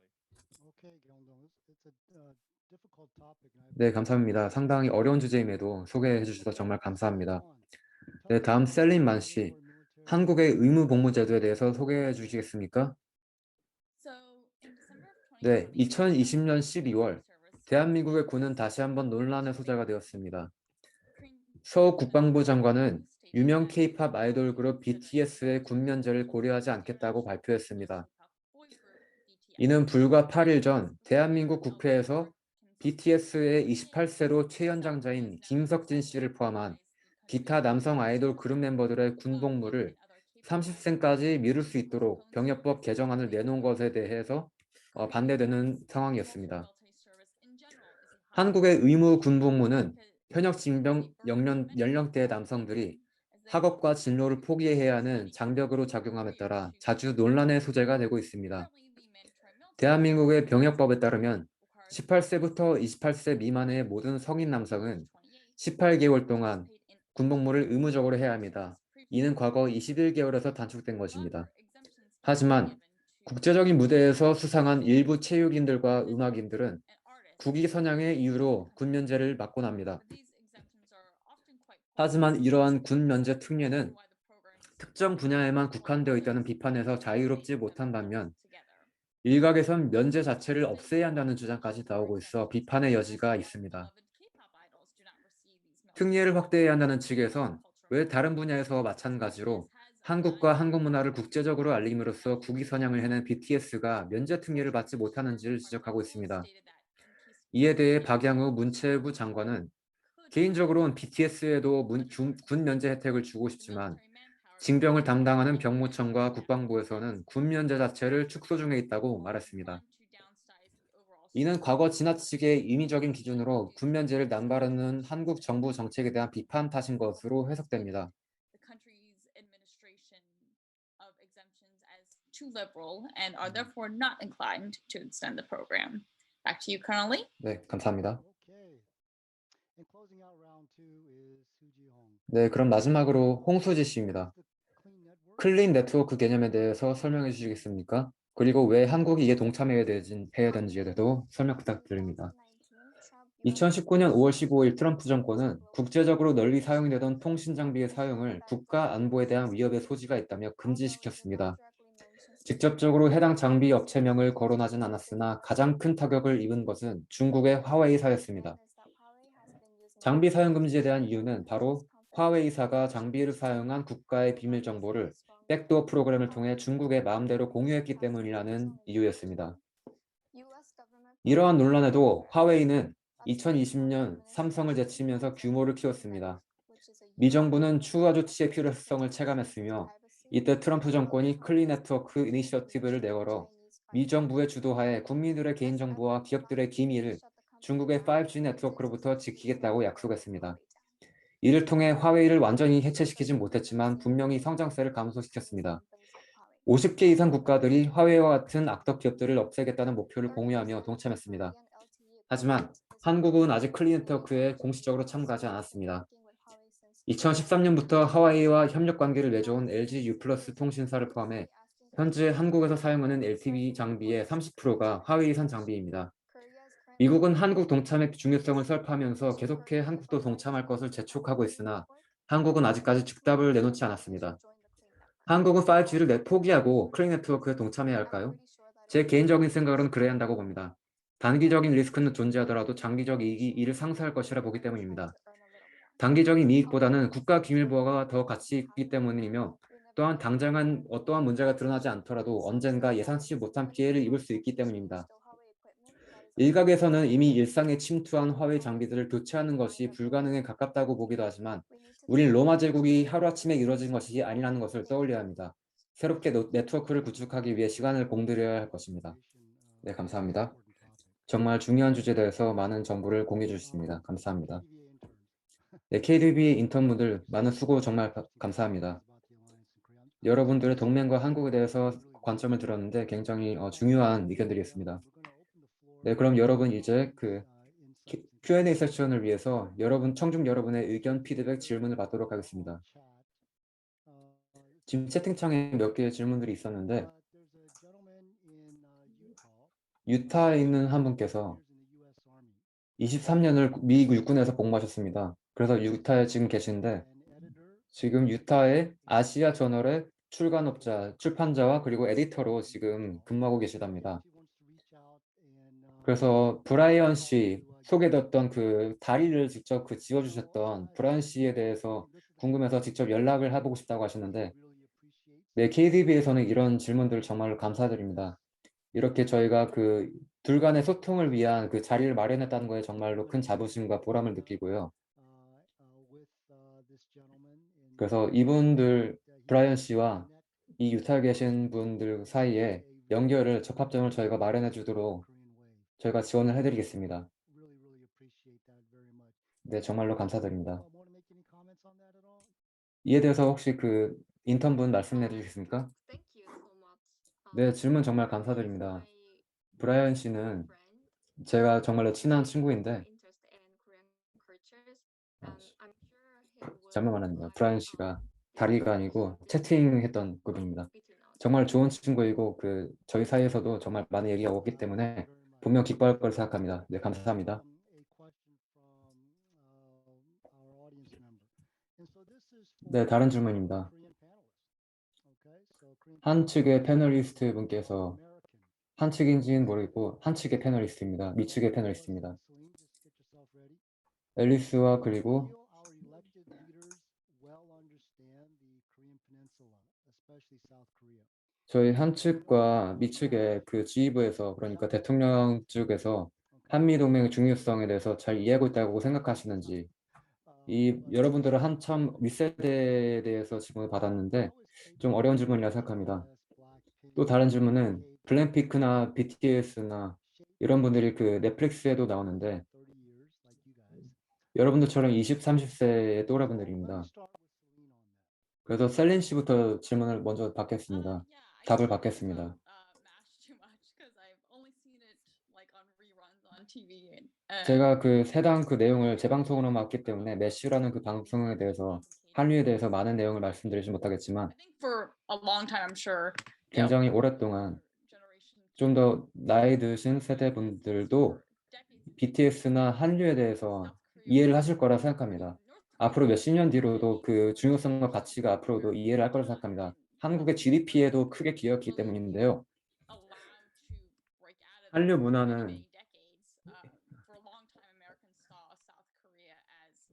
네, 감사합니다. 상당히 어려운 주제임에도 소개해 주셔서 정말 감사합니다. 네, 다음 셀린만 씨. 한국의 의무 복무 제도에 대해서 소개해 주시겠습니까? 네, 2020년 12월 대한민국의 군은 다시 한번 논란의 소재가 되었습니다. 서 국방부 장관은 유명 K-팝 아이돌 그룹 BTS의 군 면제를 고려하지 않겠다고 발표했습니다. 이는 불과 8일 전 대한민국 국회에서 BTS의 28세로 최연장자인 김석진 씨를 포함한 기타 남성 아이돌 그룹 멤버들의 군복무를 30세까지 미룰 수 있도록 병역법 개정안을 내놓은 것에 대해서 반대되는 상황이었습니다. 한국의 의무 군복무는 현역 징병 연령대의 남성들이 학업과 진로를 포기해야 하는 장벽으로 작용함에 따라 자주 논란의 소재가 되고 있습니다. 대한민국의 병역법에 따르면 18세부터 28세 미만의 모든 성인 남성은 18개월 동안 군복무를 의무적으로 해야 합니다. 이는 과거 21개월에서 단축된 것입니다. 하지만 국제적인 무대에서 수상한 일부 체육인들과 음악인들은 국위 선양의 이유로 군 면제를 받곤 합니다. 하지만 이러한 군 면제 특례는 특정 분야에만 국한되어 있다는 비판에서 자유롭지 못한 반면 일각에선 면제 자체를 없애야 한다는 주장까지 나오고 있어 비판의 여지가 있습니다. 특례를 확대해야 한다는 측에선 왜 다른 분야에서 마찬가지로 한국과 한국 문화를 국제적으로 알림으로써 국위 선양을 해낸 BTS가 면제 특례를 받지 못하는지를 지적하고 있습니다. 이에 대해 박양우 문체부 장관은 개인적으로는 BTS에도 군 면제 혜택을 주고 싶지만 징병을 담당하는 병무청과 국방부에서는 군 면제 자체를 축소 중에 있다고 말했습니다. 이는 과거 지나치게 인위적인 기준으로 군 면제를 남발하는 한국 정부 정책에 대한 비판 탓인 것으로 해석됩니다. Too liberal and are therefore not inclined to extend the program. Back to you, Colonel Lee. 네, 감사합니다. Okay. And closing out round two is Suji Hong. 네, 그럼 마지막으로 홍수지 씨입니다. Clean network. 클린 네트워크 개념에 대해서 설명해 주시겠습니까? 그리고 왜 한국이 이에 동참해야 되는지에 대해서도 설명 부탁드립니다. 2019년 5월 15일 트럼프 정권은 국제적으로 널리 사용되던 통신 장비의 사용을 국가 안보에 대한 위협의 소지가 있다며 금지시켰습니다. 직접적으로 해당 장비 업체명을 거론하진 않았으나 가장 큰 타격을 입은 것은 중국의 화웨이사였습니다. 장비 사용 금지에 대한 이유는 바로 화웨이사가 장비를 사용한 국가의 비밀 정보를 백도어 프로그램을 통해 중국의 마음대로 공유했기 때문이라는 이유였습니다. 이러한 논란에도 화웨이는 2020년 삼성을 제치면서 규모를 키웠습니다. 미 정부는 추가 조치의 필요성을 체감했으며 이때 트럼프 정권이 클린 네트워크 이니셔티브를 내걸어 미 정부의 주도하에 국민들의 개인정보와 기업들의 기밀을 중국의 5G 네트워크로부터 지키겠다고 약속했습니다. 이를 통해 화웨이를 완전히 해체시키진 못했지만 분명히 성장세를 감소시켰습니다. 50개 이상 국가들이 화웨이와 같은 악덕 기업들을 없애겠다는 목표를 공유하며 동참했습니다. 하지만 한국은 아직 클린 네트워크에 공식적으로 참가하지 않았습니다. 2013년부터 화웨이와 협력 관계를 맺어온 LG U+ 통신사를 포함해 현재 한국에서 사용하는 LTE 장비의 30%가 화웨이산 장비입니다. 미국은 한국 동참의 중요성을 설파하면서 계속해 한국도 동참할 것을 재촉하고 있으나 한국은 아직까지 즉답을 내놓지 않았습니다. 한국은 5G를 포기하고 클린 네트워크에 동참해야 할까요? 제 개인적인 생각으로는 그래야 한다고 봅니다. 단기적인 리스크는 존재하더라도 장기적 이익이 이를 상쇄할 것이라 보기 때문입니다. 단기적인 이익보다는 국가 기밀보호가 더 가치 있기 때문이며 또한 당장은 어떠한 문제가 드러나지 않더라도 언젠가 예상치 못한 피해를 입을 수 있기 때문입니다. 일각에서는 이미 일상에 침투한 화웨이 장비들을 교체하는 것이 불가능에 가깝다고 보기도 하지만 우린 로마 제국이 하루아침에 이루어진 것이 아니라는 것을 떠올려야 합니다. 새롭게 네트워크를 구축하기 위해 시간을 공들여야 할 것입니다. 네, 감사합니다. 정말 중요한 주제에 대해서 많은 정보를 공유해 주셨습니다. 감사합니다. 네, KDB 인턴분들 많은 수고 정말 감사합니다. 여러분들의 동맹과 한국에 대해서 관점을 들었는데 굉장히 중요한 의견들이었습니다. 네, 그럼 여러분 이제 그 Q&A 세션을 위해서 청중 여러분의 의견, 피드백, 질문을 받도록 하겠습니다. 지금 채팅창에 몇 개의 질문들이 있었는데 유타에 있는 한 분께서 23년을 미 육군에서 복무하셨습니다. 그래서 유타에 지금 계신데 지금 유타의 아시아 저널의 출간업자, 출판자와 그리고 에디터로 지금 근무하고 계시답니다. 그래서 브라이언 씨 소개됐던 그 다리를 직접 그 지어주셨던 브라이언 씨에 대해서 궁금해서 직접 연락을 해보고 싶다고 하시는데, 네, KDB에서는 이런 질문들 정말로 감사드립니다. 이렇게 저희가 그 둘 간의 소통을 위한 그 자리를 마련했다는 거에 정말로 큰 자부심과 보람을 느끼고요. 그래서 이분들, 브라이언 씨와 이 유타에 계신 분들 사이에 연결을, 접합점을 저희가 마련해 주도록 저희가 지원을 해드리겠습니다. 네, 정말로 감사드립니다. 이에 대해서 혹시 그 인턴분 말씀해 주시겠습니까? 네, 질문 정말 감사드립니다. 브라이언 씨는 제가 정말로 친한 친구인데, 잘못 말했네요. 브라이언 씨가 다리가 아니고 채팅했던 그분입니다. 정말 좋은 친구이고 그 저희 사이에서도 정말 많은 얘기가 없기 때문에 분명 기뻐할 걸 생각합니다. 네, 감사합니다. 네, 다른 질문입니다. 한 측의 패널리스트 분께서 한 측인지는 모르겠고 한 측의 패널리스트입니다. 미측의 패널리스트입니다. 앨리스와 그리고 저희 한 측과 미측의 그 지휘부에서, 그러니까 대통령 쪽에서 한미동맹의 중요성에 대해서 잘 이해하고 있다고 생각하시는지, 이 여러분들은 한참 윗세대에 대해서 질문을 받았는데 좀 어려운 질문이라 생각합니다. 또 다른 질문은 블랙핑크나 BTS나 이런 분들이 그 넷플릭스에도 나오는데 여러분들처럼 20, 30세의 또래분들입니다. 그래서 셀린 씨부터 질문을 먼저 받겠습니다. 답을 받겠습니다. 제가 그 해당 그 내용을 재방송으로 봤기 때문에 매시라는 그 방송에 대해서, 한류에 대해서 많은 내용을 말씀드리지 못하겠지만 굉장히 오랫동안 좀 더 나이 드신 세대분들도 BTS나 한류에 대해서 이해를 하실 거라 생각합니다. 앞으로 몇십 년 뒤로도 그 중요성과 가치가 앞으로도 이해를 할 거라 생각합니다. 한국의 GDP에도 크게 기여했기 때문인데요. 한류 문화는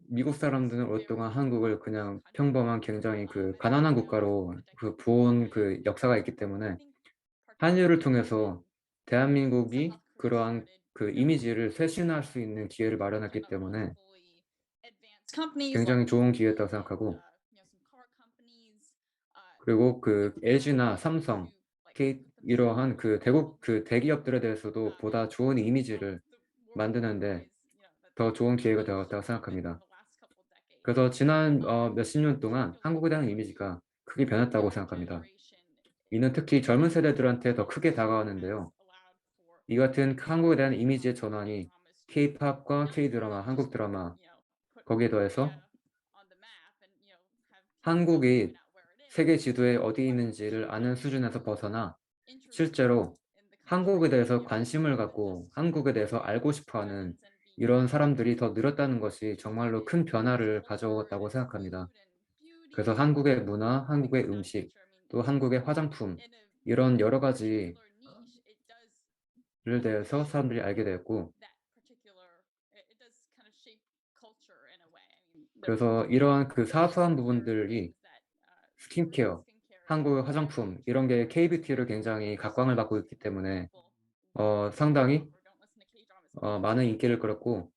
미국 사람들은 오랫동안 한국을 그냥 평범한 굉장히 그 가난한 국가로 그 보온 그 역사가 있기 때문에 한류를 통해서 대한민국이 그러한 그 이미지를 쇄신할 수 있는 기회를 마련했기 때문에 굉장히 좋은 기회였다고 생각하고, 그리고 그 LG나 삼성, 이러한 그 대국 그 대기업들에 대해서도 보다 좋은 이미지를 만드는데 더 좋은 기회가 되었다고 생각합니다. 그래서 지난 몇십 년 동안 한국에 대한 이미지가 크게 변했다고 생각합니다. 이는 특히 젊은 세대들한테 더 크게 다가왔는데요. 이 같은 한국에 대한 이미지의 전환이 K-팝과 K-드라마, 한국 드라마, 거기에 더해서 한국이 세계 지도에 어디 있는지를 아는 수준에서 벗어나 실제로 한국에 대해서 관심을 갖고 한국에 대해서 알고 싶어하는 이런 사람들이 더 늘었다는 것이 정말로 큰 변화를 가져왔다고 생각합니다. 그래서 한국의 문화, 한국의 음식, 또 한국의 화장품, 이런 여러 가지를 대해서 사람들이 알게 되었고, 그래서 이러한 그 사소한 부분들이 스킨케어, 한국의 화장품, 이런 게 K-뷰티를 굉장히 각광을 받고 있기 때문에 상당히 많은 인기를 끌었고,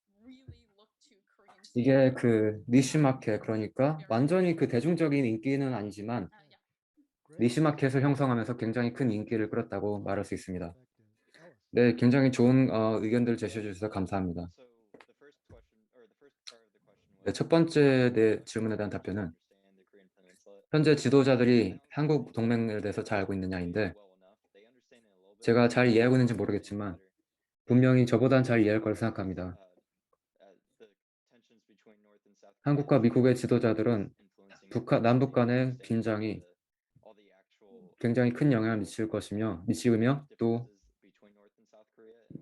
이게 그 니시 마켓, 그러니까 완전히 그 대중적인 인기는 아니지만 니시 마켓을 형성하면서 굉장히 큰 인기를 끌었다고 말할 수 있습니다. 네, 굉장히 좋은 의견들 제시해 주셔서 감사합니다. 네, 첫 번째 질문에 대한 답변은 현재 지도자들이 한국 동맹에 대해서 잘 알고 있느냐인데, 제가 잘 이해하고 있는지 모르겠지만 분명히 저보단 잘 이해할 거라 생각합니다. 한국과 미국의 지도자들은 남북 간의 긴장이 굉장히 큰 영향을 미치며 또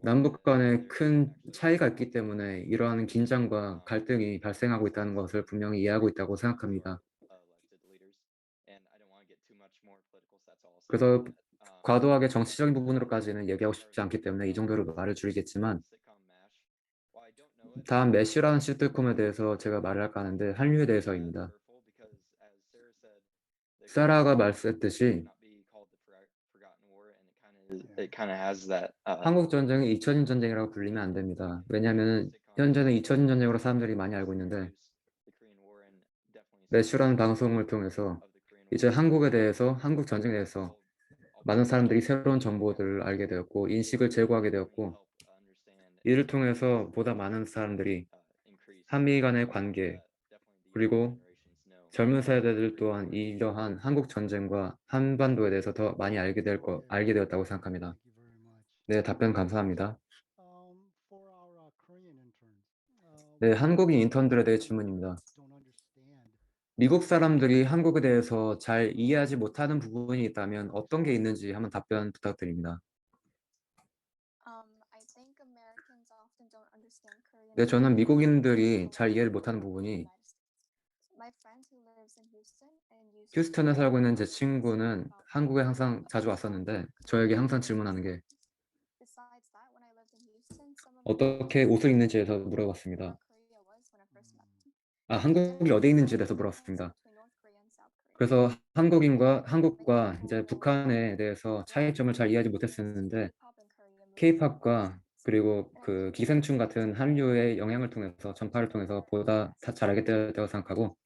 남북 간에 큰 차이가 있기 때문에 이러한 긴장과 갈등이 발생하고 있다는 것을 분명히 이해하고 있다고 생각합니다. 그래서 과도하게 정치적인 부분으로까지는 얘기하고 싶지 않기 때문에 이 정도로 말을 줄이겠지만 다음 매시라는 시트콤에 대해서 제가 말을 할까 하는데 한류에 대해서입니다. 사라가 말했듯이 it kind of has that 한국 전쟁은 잊혀진 전쟁이라고 불리면 안 됩니다. 왜냐하면 현재는 잊혀진 전쟁으로 사람들이 많이 알고 있는데 매슈라는 방송을 통해서 이제 한국에 대해서 한국 전쟁에 대해서 많은 사람들이 새로운 정보들을 알게 되었고 인식을 제고하게 되었고 이를 통해서 보다 많은 사람들이 한미 간의 관계 그리고 젊은 세대들 또한 이러한 한국 전쟁과 한반도에 대해서 더 많이 알게 되었다고 생각합니다. Thank you very much. 네, 답변 감사합니다. For our Korean interns, 네, what 한국인 is 인턴들에 대해 something that 질문입니다. don't understand? 미국 사람들이 한국에 대해서 잘 이해하지 못하는 부분이 있다면 어떤 게 있는지 한번 답변 부탁드립니다. I think Americans often don't understand Korean 네, 저는 culture 미국인들이 until 잘 이해를 they 못하는 go to the 부분이 United States. My friend who lives in Houston and used to 휴스턴에 live 살고 있는 제 in 친구는 about 한국에 항상 자주 about 왔었는데 저에게 항상 질문하는 게 Besides that, when I lived in Houston, some of my 어떻게 friends 옷을 입는지에 대해서 where 물어봤습니다. Korea was when I first met them. 아, There 한국이 was 어디에 a 있는지에 big 대해서 difference 물어봤습니다. between North Korea and South Korea. 그래서 한국과 Many 이제 people 북한에 대해서 차이점을 잘 이해하지 못했었는데 K-pop and Korea movies K-팝과 그리고 And I 그 think 기생충 that's 같은 why 한류의 영향을 통해서 전파를 통해서 보다 잘 알게 되었다고 생각하고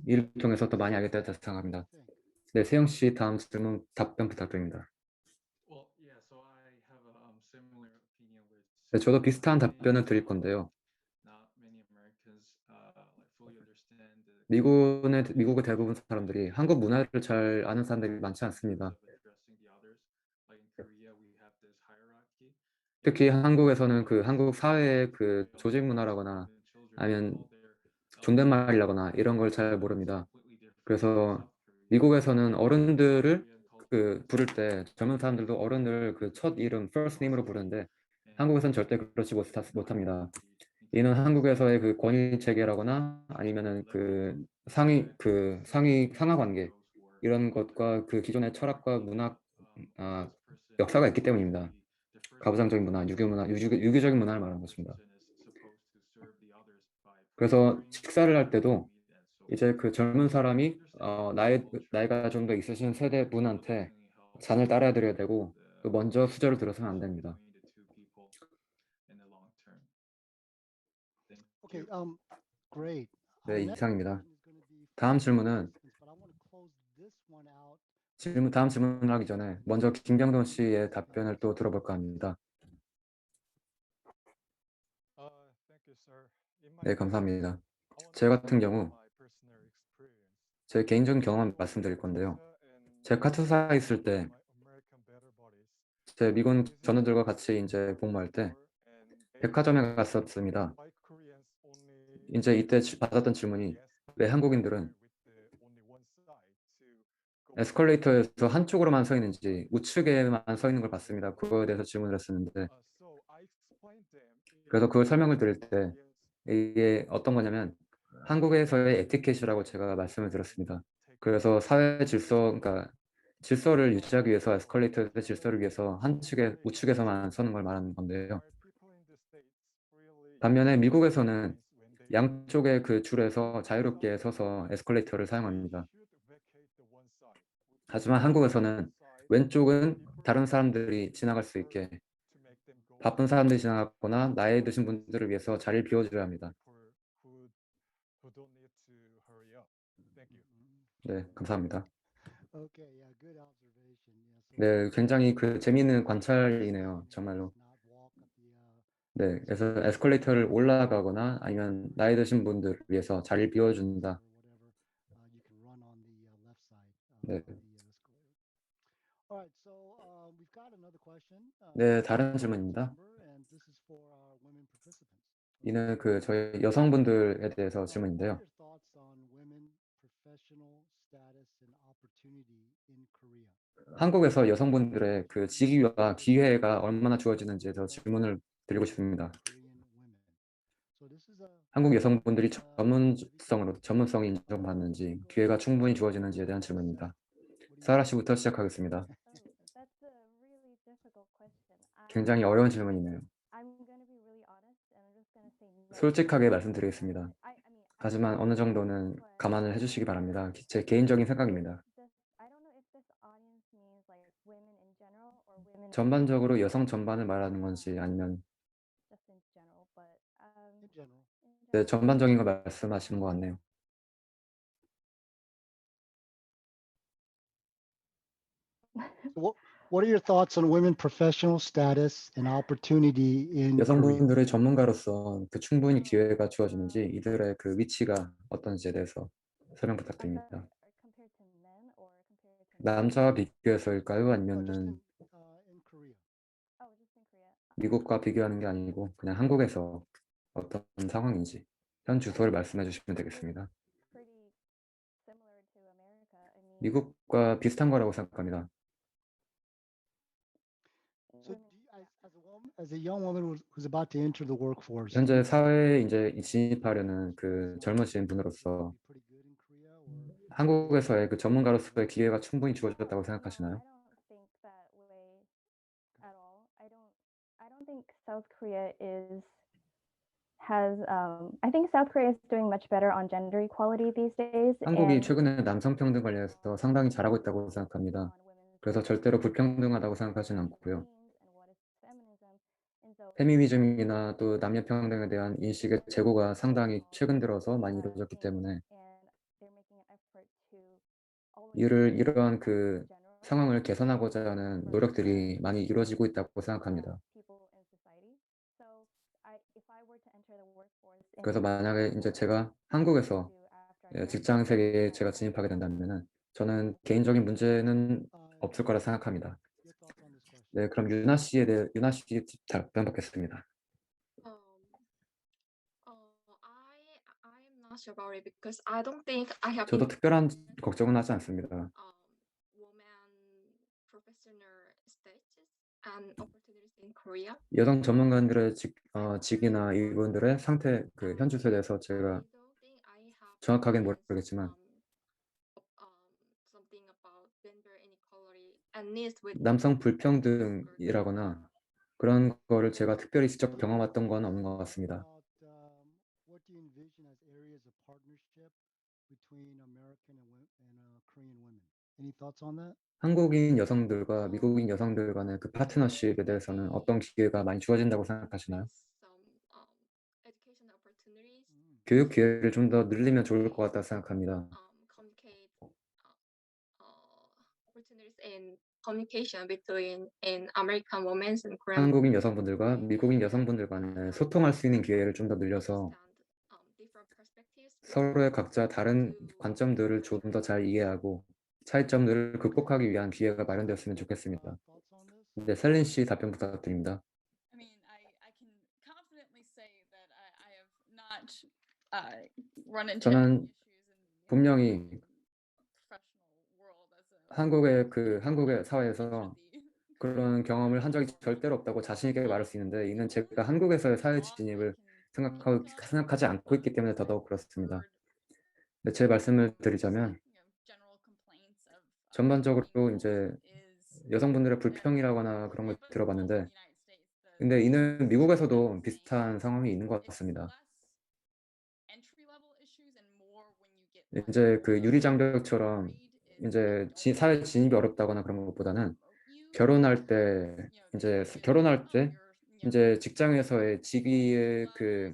이를 통해서 더 많이 알게 되었다고 What do 생각합니다. you think? 네, 세영 씨 다음 질문 답변 부탁드립니다. Well, yeah, so I have a similar opinion with 네, 저도 비슷한 many, 답변을 드릴 건데요. not many Americans like fully understand the 미국의 대부분 사람들이 한국 문화를 잘 아는 사람들이 많지 않습니다. of addressing the others. Like in Korea, we have this hierarchy. 특히 한국에서는 그 한국 사회의 그 조직 문화라거나 아니면 존댓말이라거나 이런 걸 잘 모릅니다. 그래서 미국에서는 어른들을 그 부를 때 젊은 사람들도 어른을 그 첫 이름 first name으로 부르는데 한국에서는 절대 그렇지 못합니다. 이는 한국에서의 그 권위 체계라거나 아니면은 그 상하 관계 이런 것과 그 기존의 철학과 문학 역사가 있기 때문입니다. 가부장적인 문화, 유교적인 문화를 말하는 것입니다. 그래서 식사를 할 때도 이제 그 젊은 사람이 나이가 좀 더 있으신 세대 분한테 잔을 따라 드려야 되고 또 먼저 수저를 들어서는 안 됩니다. Okay, great. 네, Our next 이상입니다. question is going to be for 다음 the 질문은 participants, but I want to close this one out. 다음 질문을 하기 전에 먼저 김병돈 씨의 답변을 또 들어볼까 합니다. 네, 감사합니다. 제 같은 경우 제 개인적인 경험을 말씀드릴 건데요. 제 카투사에 있을 때 제 미군 전우들과 같이 이제 복무할 때 백화점에 갔었습니다. 이제 이때 받았던 질문이 왜 한국인들은 에스컬레이터에서 한쪽으로만 서 있는지 우측에만 서 있는 걸 봤습니다. 그거에 대해서 질문을 했었는데 그래서 그걸 설명을 드릴 때 이게 어떤 거냐면 한국에서의 에티켓이라고 제가 말씀을 드렸습니다. 그래서 사회 질서, 그러니까 질서를 유지하기 위해서 에스컬레이터의 질서를 위해서 우측에서만 서는 걸 말하는 건데요. 반면에 미국에서는 양쪽의 그 줄에서 자유롭게 서서 에스컬레이터를 사용합니다. 하지만 한국에서는 왼쪽은 다른 사람들이 지나갈 수 있게 바쁜 사람들이 지나가거나 나이 드신 분들을 위해서 자리를 비워줘야 합니다. 네, 감사합니다. Okay, yeah, good observation. Yeah, so 네, 굉장히 그 재미있는 관찰이네요, not 정말로. walk up the 네, 그래서 에스컬레이터를 올라가거나 아니면 나이 드신 분들을 위해서 자리를 비워준다. or whatever, you can run on the left side 네. of the escalator. All right, so we've got another question. 네, 다른 질문입니다. And this is for our women participants. 이는 그 저희 여성분들에 대해서 What 질문인데요. are your thoughts on women professional status and opportunity in Korea? 한국에서 여성분들의 그 직위와 기회가 얼마나 주어지는지에 대해서 질문을 드리고 싶습니다. Korean women. So this is a 한국 여성분들이 전문성이 인정받는지, 기회가 충분히 주어지는지에 대한 질문입니다. 사라 씨부터 시작하겠습니다. Oh, 굉장히 어려운 질문이네요. 솔직하게 말씀드리겠습니다. 하지만 어느 정도는 감안을 해주시기 바랍니다. 제 개인적인 생각입니다. 전반적으로 여성 전반을 말하는 건지 아니면 In general. 네, 전반적인 거 말씀하시는 것 같네요. So what are your thoughts on women professional status and opportunity in Korea? 여성분들의 전문가로서 그 충분히 기회가 주어지는지 이들의 그 위치가 어떤지에 대해서 설명 부탁드립니다. 남자와 비교해서일까요? No, just 아니면은 in Korea. 미국과 비교하는 게 아니고 그냥 한국에서 어떤 상황인지 현 주소를 말씀해 주시면 되겠습니다. 미국과 비슷한 거라고 생각합니다. So as a young woman who's about to enter the workforce, 현재 사회에 이제 진입하려는 그 젊으신 분으로서 pretty good in Korea, or 한국에서의 그 전문가로서의 기회가 충분히 주어졌다고 생각하시나요? I think South Korea is doing much better on gender equality these days. 한국이 and 최근에 남성 평등 관련해서 상당히 잘하고 있다고 생각합니다. 그래서 절대로 불평등하다고 생각하지는 않고요. 페미니즘이나 또 남녀 평등에 대한 인식의 제고가 상당히 최근 들어서 많이 이루어졌기 때문에 이러한 그 상황을 개선하고자 하는 노력들이 많이 이루어지고 있다고 생각합니다. 그래서 만약에 이제 제가 한국에서 직장 세계에 제가 진입하게 된다면은 저는 개인적인 문제는 없을 거라 생각합니다. your thoughts on this question? 네, 그럼 유나 씨에 대해 유나 씨 답변 받겠습니다. I'm not sure about it because I don't think I have 저도 특별한 걱정은 하지 않습니다. woman professional status and opportunities in Korea. 여성 전문가들의 직이나 이분들의 상태 그 현 주소에 대해서 제가 I don't think I have 정확하게는 experience, 모르겠지만 something about gender inequality and needs with 남성 불평등이라거나 그런 거를 제가 특별히 직접 경험했던 건 없는 것 같습니다. About, what do you envision as areas of partnership between American and Korean women? Any thoughts on that? 한국인 여성들과 미국인 여성들 간의 그 파트너십에 대해서는 어떤 기회가 많이 주어진다고 생각하시나요? some education opportunities. 교육 기회를 좀 더 늘리면 좋을 것 같다 생각합니다. Communicate opportunities in communication between in American women and Korean 한국인 여성분들과 미국인 여성분들 간에 소통할 수 있는 기회를 좀 더 늘려서 different perspectives 서로의 각자 다른 관점들을 좀 더 잘 이해하고 차이점들을 극복하기 위한 기회가 마련되었으면 좋겠습니다. Thoughts on this? 네, 셀린 씨 답변 부탁드립니다. I mean, I can confidently say that I have not run into 저는 any issues in 분명히 the professional world as a 한국의 사회에서 그런 경험을 한 적이 절대로 없다고 자신 있게 말할 수 있는데 이는 제가 한국에서의 사회 진입을 생각하지 않고 있기 때문에 더더욱 그렇습니다. 네, 제 말씀을 드리자면 전반적으로 이제 여성분들의 불평이라거나 그런 걸 들어봤는데 근데 이는 미국에서도 비슷한 상황이 있는 것 같습니다. 이제 그 유리장벽처럼 이제 사회 진입이 어렵다거나 그런 것보다는 결혼할 때 이제 직장에서의 직위의 그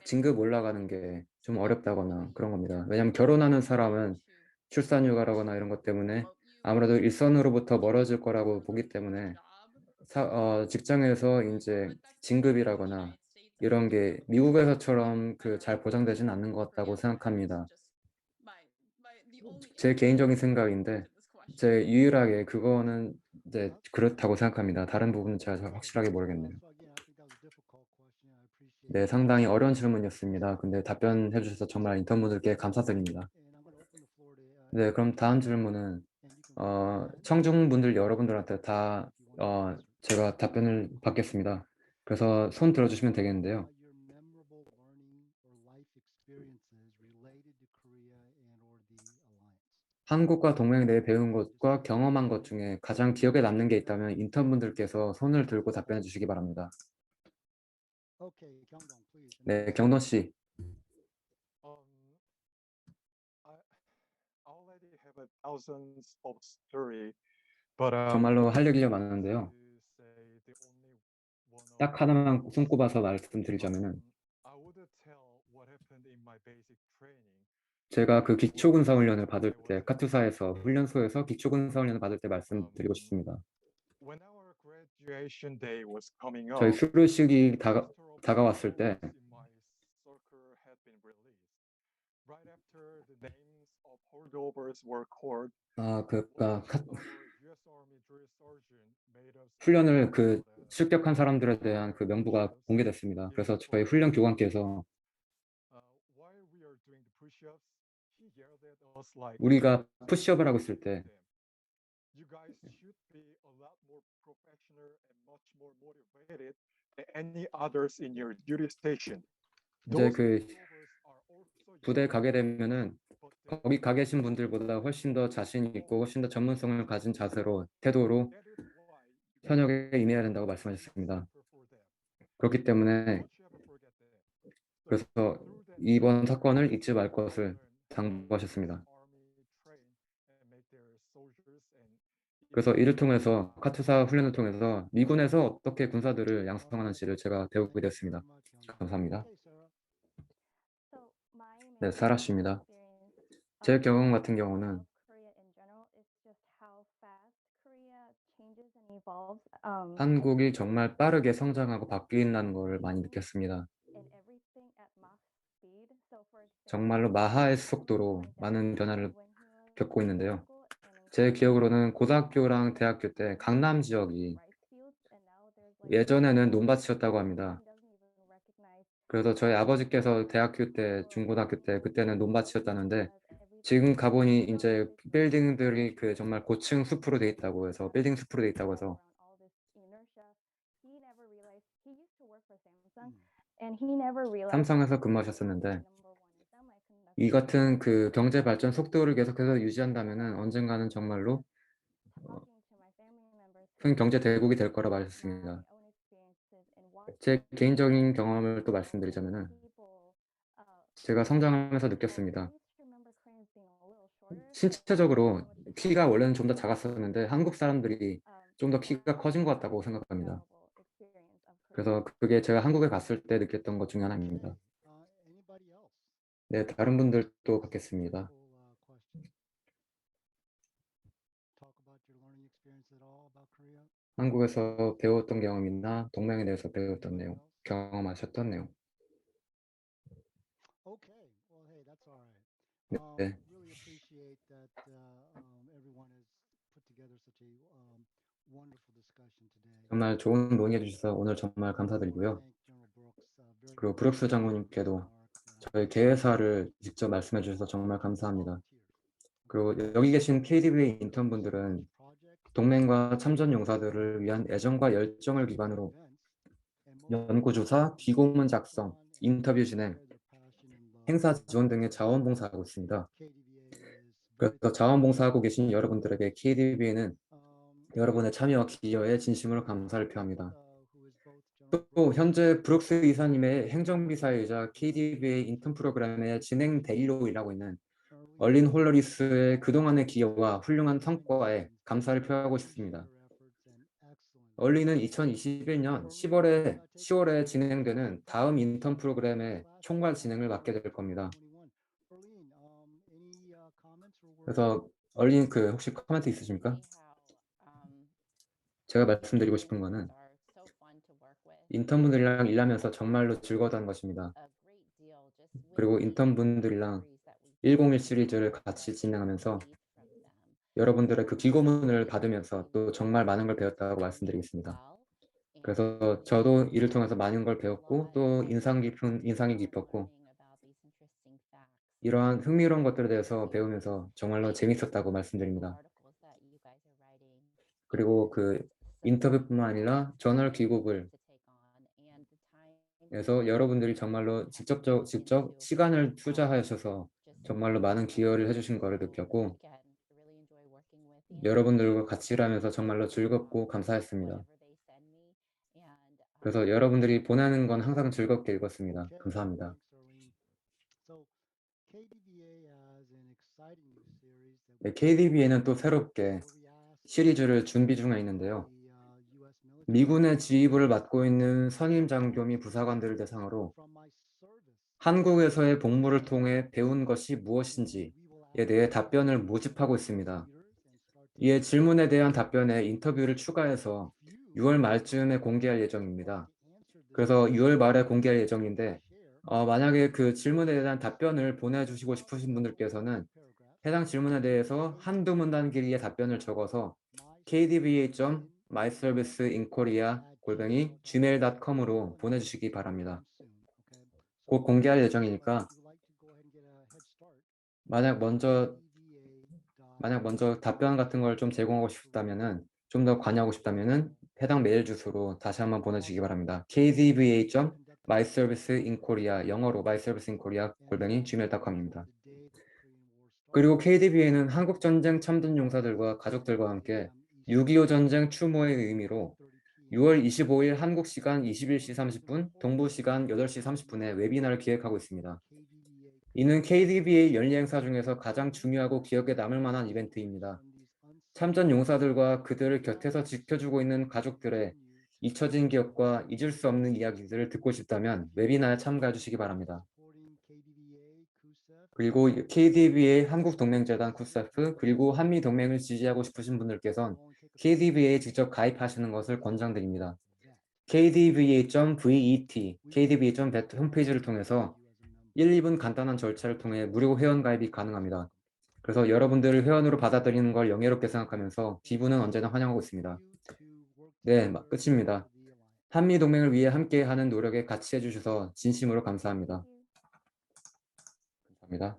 진급 올라가는 게 좀 어렵다거나 그런 겁니다. 왜냐하면 결혼하는 사람은 출산휴가라거나 이런 것 때문에 아무래도 일선으로부터 멀어질 거라고 보기 때문에 직장에서 이제 진급이라거나 이런 게 미국에서처럼 그 잘 보장되지는 않는 것 같다고 생각합니다. 제 개인적인 생각인데 제 유일하게 그거는 이제 그렇다고 생각합니다. 다른 부분은 제가 확실하게 모르겠네요. So again, I think that was a difficult question. I appreciate 네, 상당히 어려운 질문이었습니다. 근데 답변해 주셔서 정말 인턴분들께 감사드립니다. and I'm going to open the floor to 네, 그럼 다음 질문은 and you can 청중분들 여러분들한테 다 제가 답변을 받겠습니다. 그래서 손 들어주시면 되겠는데요. your memorable learning or life experiences related to Korea and or the alliance. 한국과 동맹에 대해 배운 것과 경험한 것 중에 가장 기억에 남는 게 있다면 인턴분들께서 손을 들고 답변해 주시기 바랍니다. Okay, Kyungdong, please. And 네, then 경돈 씨. Um, I already have a thousands of story, but 정말로 할 얘기가 많은데요. to say the only one of 딱 하나만 those, 손꼽아서 말씀드리자면은 I would tell what happened in my basic training. 제가 그 기초군사훈련을 받을 때 카투사에서 훈련소에서 기초군사훈련을 받을 때 말씀드리고 싶습니다. When our graduation day was coming 저희 up, 수료식이 the list of 다가왔을 때 roles in my circle had been released. Right after the names of holdovers were called, one of our US Army drill sergeant made us 훈련을 그 know that 실격한 사람들에 대한 그 명부가 공개됐습니다. 그래서 저희 훈련 교관께서 while we are doing the push-ups, he yelled at us like, 우리가 푸시업을 하고 있을 때 "You guys should be a lot more professional and much more motivated than any others in your duty station." 이제 Those 그 holdovers are also 부대에 young, 가게 되면은 but they 거기 가 계신 분들보다 훨씬 더 자신 있고 훨씬 더 전문성을 가진 자세로 태도로 that is why you guys 현역에 임해야 된다고 are 말씀하셨습니다. super for them. 그렇기 때문에 Don't you ever forget that. So 그래서 through that 이번 training, 사건을 잊지 말 I 것을 learned how 당부하셨습니다. US Army train and make their soldiers, and it 그래서 was 이를 통해서 카투사 훈련을 통해서 미군에서 어떻게 군사들을 양성하는지를 제가 배우게 thank you 됐습니다. very much, Kyungdong. 감사합니다. Okay, Sarah. So my 네, main 사라 씨입니다. experience 제 of 경험 같은 South 경우는 Korea in general is just how fast Korea changes and evolves. 한국이 정말 빠르게 성장하고 바뀐다는 걸 많이 느꼈습니다. And everything at Mach speed. So for example, 정말로 마하의 속도로 my dad, 많은 변화를 when he was 겪고 in 있는데요. middle school and in 제 college, 기억으로는 고등학교랑 대학교 때 강남 지역이 rice fields, and now there's like 예전에는 논밭이었다고 합니다. he doesn't even recognize 그래서 저희 아버지께서 대학교 때, 중고등학교 때 그때는 논밭이었다는데 지금 가보니 이제 빌딩들이 그 정말 고층 숲으로 돼 있다고 해서 빌딩 숲으로 돼 있다고 해서 삼성에서 근무하셨었는데 이 같은 그 경제 발전 속도를 계속해서 유지한다면은 언젠가는 정말로 큰 경제 대국이 될 거라 말했습니다. 제 개인적인 경험을 또 말씀드리자면은 제가 성장하면서 느꼈습니다. 신체적으로 키가 원래는 좀 더 작았었는데 한국 사람들이 좀 더 키가 커진 것 같다고 생각합니다. 그래서 그게 제가 한국에 갔을 때 느꼈던 것 중에 하나입니다. Anybody else? 네, 다른 분들도 받겠습니다. Question. Talk about your learning experience at all about Korea? 한국에서 배웠던 경험이나 동맹에 대해서 배웠던 Anybody 내용, else? 경험하셨던 내용. Okay. Well, hey, that's all right. 네, Really appreciate that everyone has put together such a wonderful discussion today. 정말 좋은 논의해 주셔서 오늘 정말 감사드리고요. Thank General Brooks, very 그리고 much 브룩스 for his 장군님께도 remarks, 저희 개회사를 직접 말씀해 주셔서 정말 감사합니다. volunteers. 그리고 여기 계신 KDBA 인턴분들은 동맹과 참전 용사들을 위한 애정과 열정을 기반으로 연구조사, 기고문 작성, 인터뷰 진행, 행사 지원 등의 자원봉사하고 있습니다. 그래서 자원봉사하고 계신 여러분들에게 KDBA는 여러분의 참여와 기여에 진심으로 감사를 표합니다. 또 현재 브룩스 이사님의 행정비서이자 KDBA 인턴 프로그램의 진행 대리로 일하고 있는 얼린 홀러리스의 그동안의 기여와 훌륭한 성과에 감사를 표하고 싶습니다. 얼린은 2021년 10월에 진행되는 다음 인턴 프로그램의 총괄 진행을 맡게 될 겁니다. 그래서 얼린 그 혹시 코멘트 있으십니까? 제가 말씀드리고 싶은 거는 인턴분들이랑 일하면서 정말로 즐거웠다는 것입니다. 그리고 인턴분들이랑 101 시리즈를 같이 진행하면서 여러분들의 그 기고문을 받으면서 또 정말 많은 걸 배웠다고 말씀드리겠습니다. 그래서 저도 이를 통해서 많은 걸 배웠고 또 인상이 깊었고 이러한 흥미로운 것들에 대해서 배우면서 정말로 재밌었다고 말씀드립니다. 그리고 그 인터뷰뿐만 아니라 저널 기고글 그래서 여러분들이 정말로 직접 시간을 투자하셔서 정말로 많은 기여를 해주신 거를 느꼈고 여러분들과 같이 일하면서 정말로 즐겁고 감사했습니다. 그래서 여러분들이 보내는 건 항상 즐겁게 읽었습니다. Okay, 감사합니다. thanks, Arlene. So KDVA has an exciting new series that 네, we KDBA는 또 새롭게 where we ask 시리즈를 준비 중에 있는데요. the US military 미군의 지휘부를 맡고 있는 선임 장교 및 부사관들을 대상으로 from my service. 한국에서의 복무를 통해 배운 것이 무엇인지에 대해 답변을 모집하고 있습니다. 이에 질문에 대한 답변에 인터뷰를 추가해서 6월 말쯤에 공개할 예정입니다. 그래서 6월 말에 공개할 예정인데 만약에 그 질문에 대한 답변을 보내주시고 싶으신 분들께서는 해당 질문에 대해서 한두 문단 길이의 답변을 적어서 kdba.myserviceinkorea@gmail.com으로 보내주시기 바랍니다. 곧 공개할 예정이니까 만약 먼저 답변 같은 걸 좀 제공하고 싶다면은 좀 더 관여하고 싶다면은 해당 메일 주소로 다시 한번 보내주시기 바랍니다. kdba.myserviceinkorea 영어로 myserviceinkorea@gmail.com입니다. 그리고 KDBA는 한국전쟁 참전 용사들과 가족들과 함께 6.25 전쟁 추모의 의미로 6월 25일 한국 시간 21시 30분, 동부 시간 8시 30분에 웨비나를 기획하고 있습니다. 이는 KDBA 연례 행사 중에서 가장 중요하고 기억에 남을 만한 이벤트입니다. 참전 용사들과 그들을 곁에서 지켜주고 있는 가족들의 잊혀진 기억과 잊을 수 없는 이야기들을 듣고 싶다면 웨비나에 참가해 주시기 바랍니다. 그리고 KDBA 한국동맹재단 쿠세프 그리고 한미동맹을 지지하고 싶으신 분들께선 KDBA에 직접 가입하시는 것을 권장드립니다. kdba.vet, kdba.vet 홈페이지를 통해서 1, 2분 간단한 절차를 통해 무료 회원 가입이 가능합니다. 그래서 여러분들을 회원으로 받아들이는 걸 영예롭게 생각하면서 기부는 언제나 환영하고 있습니다. 네, 끝입니다. 한미동맹을 위해 함께하는 노력에 같이 해주셔서 진심으로 감사합니다. 감사합니다.